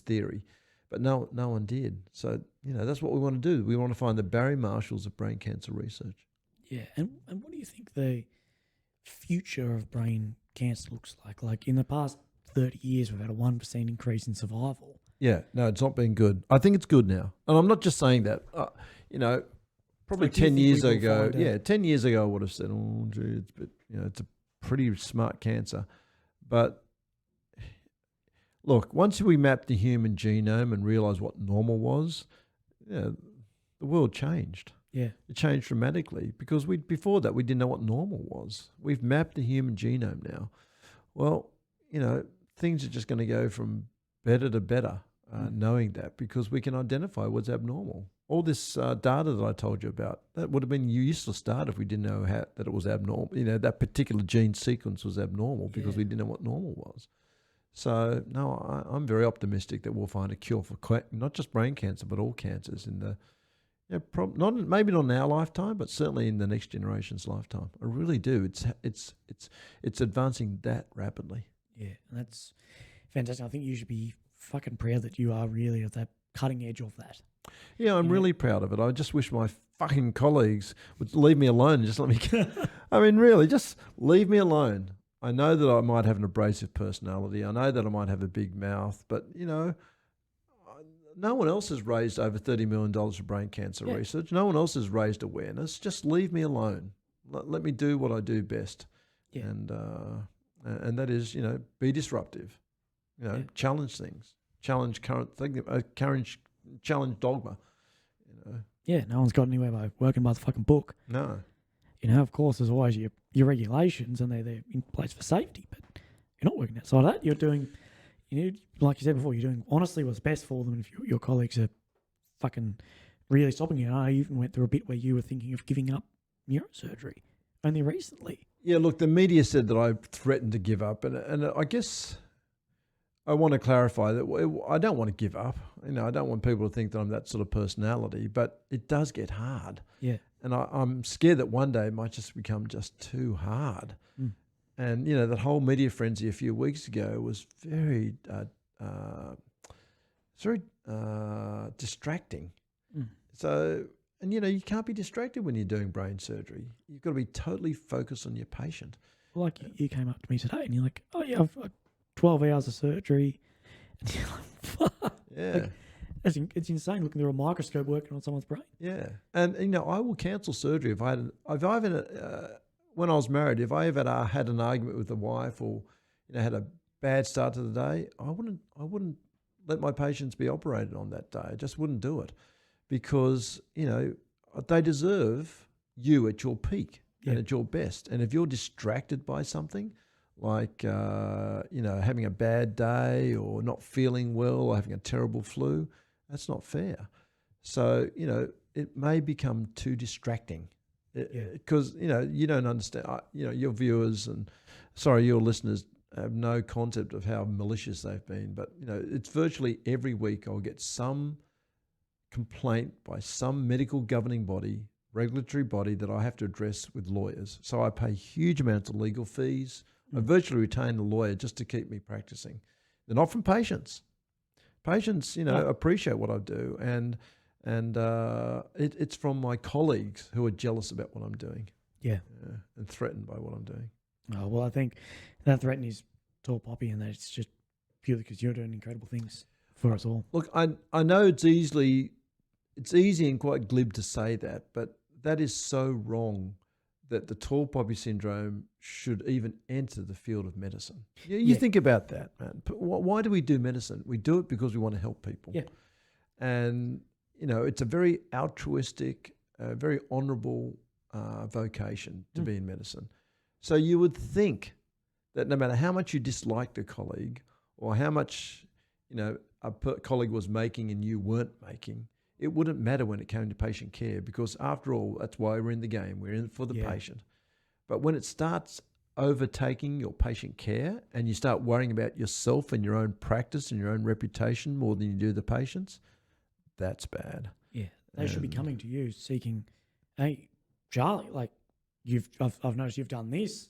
theory. But no one did. So, that's what we want to do. We want to find the Barry Marshalls of brain cancer research. Yeah. And what do you think the future of brain cancer looks like? Like in the past 30 years, we've had a 1% increase in survival. Yeah, no, it's not been good. I think it's good now. And I'm not just saying that. Probably Like, do you 10 think years we will ago, find out? 10 years ago I would have said, oh, gee, it's a pretty smart cancer. But look, once we mapped the human genome and realised what normal was, the world changed. Yeah. It changed dramatically because before that we didn't know what normal was. We've mapped the human genome now. Well, things are just going to go from better to better, knowing that, because we can identify what's abnormal. All this data that I told you about, that would have been useless data if we didn't know that it was abnormal. That particular gene sequence was abnormal because we didn't know what normal was. So, no, I'm very optimistic that we'll find a cure for not just brain cancer, but all cancers in the, maybe not in our lifetime, but certainly in the next generation's lifetime. I really do. It's advancing that rapidly. Yeah, and that's fantastic. I think you should be fucking proud that you are really at that cutting edge of that. Yeah, I'm really proud of it. I just wish my fucking colleagues would leave me alone and just let me I mean, really, just leave me alone. I know that I might have an abrasive personality. I know that I might have a big mouth, but, no one else has raised over $30 million for brain cancer research. No one else has raised awareness. Just leave me alone. Let me do what I do best. Yeah. And that is, be disruptive. Challenge things. Challenge current thing. Challenge dogma. Yeah, no one's got anywhere by working by the fucking book. No. Of course, there's always your regulations, and they're in place for safety, but you're not working outside of that. You're doing, like you said before, you're doing honestly what's best for them. And if your colleagues are fucking really stopping you, I even went through a bit where you were thinking of giving up neurosurgery only recently. Yeah, look, the media said that I threatened to give up, and I guess I want to clarify that I don't want to give up. I don't want people to think that I'm that sort of personality, but it does get hard. Yeah. And I'm scared that one day it might just become just too hard. Mm. And, that whole media frenzy a few weeks ago was very distracting. Mm. So, and, you can't be distracted when you're doing brain surgery. You've got to be totally focused on your patient. Well, like you came up to me today and you're like, oh, yeah, I've got 12 hours of surgery. And you're like, fuck. Yeah. It's insane looking through a microscope working on someone's brain. Yeah. And, I will cancel surgery if when I was married, if I ever had an argument with a wife or, had a bad start to the day, I wouldn't let my patients be operated on that day. I just wouldn't do it because, they deserve you at your peak and at your best. And if you're distracted by something like, having a bad day or not feeling well or having a terrible flu, that's not fair. So, it may become too distracting because, you don't understand, your viewers and, your listeners have no concept of how malicious they've been. But, it's virtually every week I'll get some complaint by some medical governing body, regulatory body that I have to address with lawyers. So I pay huge amounts of legal fees. I virtually retain a lawyer just to keep me practicing. They're not from patients. Patients, appreciate what I do, and it's from my colleagues who are jealous about what I'm doing. Yeah. And threatened by what I'm doing. Oh, well, I think that threat is tall poppy, and that it's just purely because you're doing incredible things for us all. Look, I know it's easy and quite glib to say that, but that is so wrong that the tall poppy syndrome should even enter the field of medicine. You think about that, man. Why do we do medicine? We do it because we want to help people. Yeah. And, it's a very altruistic, very honourable vocation to be in medicine. So you would think that no matter how much you disliked a colleague or how much, a colleague was making and you weren't making, it wouldn't matter when it came to patient care, because after all, that's why we're in the game. We're in it for the patient. But when it starts overtaking your patient care and you start worrying about yourself and your own practice and your own reputation more than you do the patients, that's bad. Yeah, they should be coming to you seeking, hey, Charlie, like I've noticed you've done this.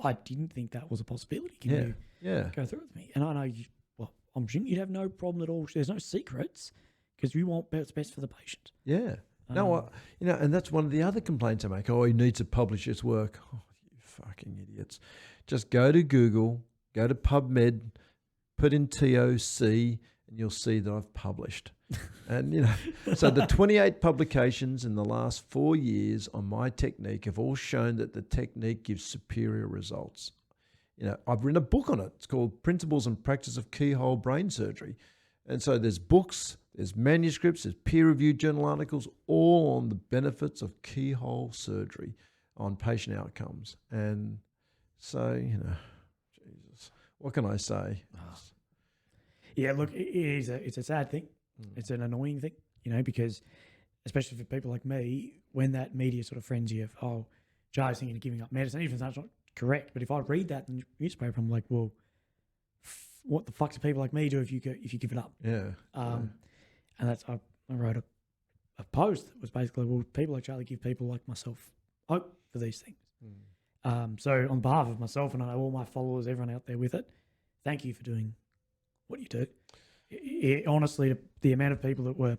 I didn't think that was a possibility. Can you go through it with me? And I know I'm assuming you'd have no problem at all. There's no secrets, because we want what's best for the patient. Yeah. And that's one of the other complaints I make. Oh, he needs to publish his work. Oh, you fucking idiots. Just go to Google, go to PubMed, put in TOC, and you'll see that I've published. And, so the 28 publications in the last 4 years on my technique have all shown that the technique gives superior results. I've written a book on it. It's called Principles and Practice of Keyhole Brain Surgery. And so there's books, there's manuscripts, there's peer-reviewed journal articles, all on the benefits of keyhole surgery on patient outcomes. And so, Jesus, what can I say? Yeah, look, it's a sad thing. It's an annoying thing, because especially for people like me, when that media sort of frenzy of, oh, Charlie's thinking of giving up medicine, even if that's not correct, but if I read that in the newspaper, I'm like, well, what the fuck do people like me do if you give it up? Yeah. And that's I wrote a post that was basically, well, people like Charlie give people like myself hope for these things. So on behalf of myself, and I know all my followers, everyone out there with it, thank you for doing what you do. Honestly, the amount of people that were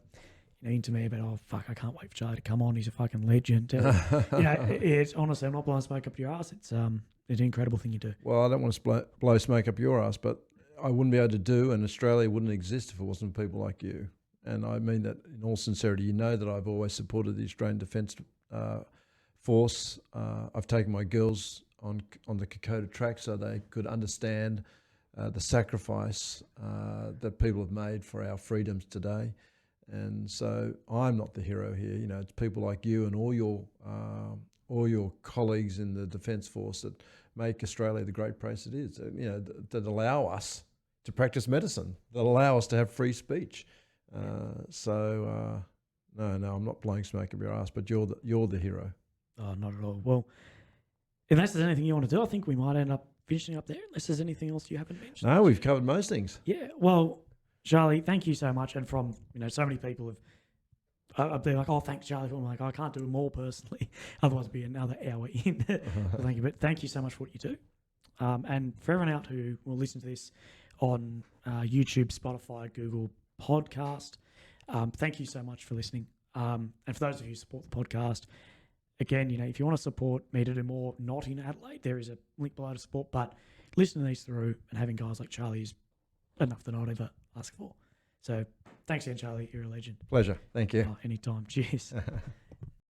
into me about, oh fuck, I can't wait for Charlie to come on, he's a fucking legend. It's honestly, I'm not blowing smoke up your ass. It's an incredible thing you do. Well, I don't want to blow smoke up your ass, but I wouldn't be able to do, and Australia wouldn't exist if it wasn't people like you. And I mean that in all sincerity. You know that I've always supported the Australian Defence Force. I've taken my girls on the Kokoda track so they could understand the sacrifice that people have made for our freedoms today. And so I'm not the hero here. It's people like you and all your colleagues in the Defence Force that make Australia the great place it is. That allow us to practice medicine, that allow us to have free speech. No, I'm not blowing smoke up your ass, but you're the hero. Oh, not at all. Well, unless there's anything you want to do, I think we might end up finishing up there. Unless there's anything else you haven't mentioned. No, we've covered most things. Yeah. Well, Charlie, thank you so much. And from so many people have been like, oh, thanks, Charlie. I'm like, I can't do more personally, otherwise it'd be another hour in. Thank you, but thank you so much for what you do. And for everyone out who will listen to this on YouTube, Spotify, Google Podcast, thank you so much for listening. And for those of you who support the podcast, again, if you want to support me to do more not in Adelaide, there is a link below to support. But listening to these through and having guys like Charlie is enough that I'd ever ask for. So thanks again, Charlie. You're a legend. Pleasure. Thank you. Anytime. Cheers.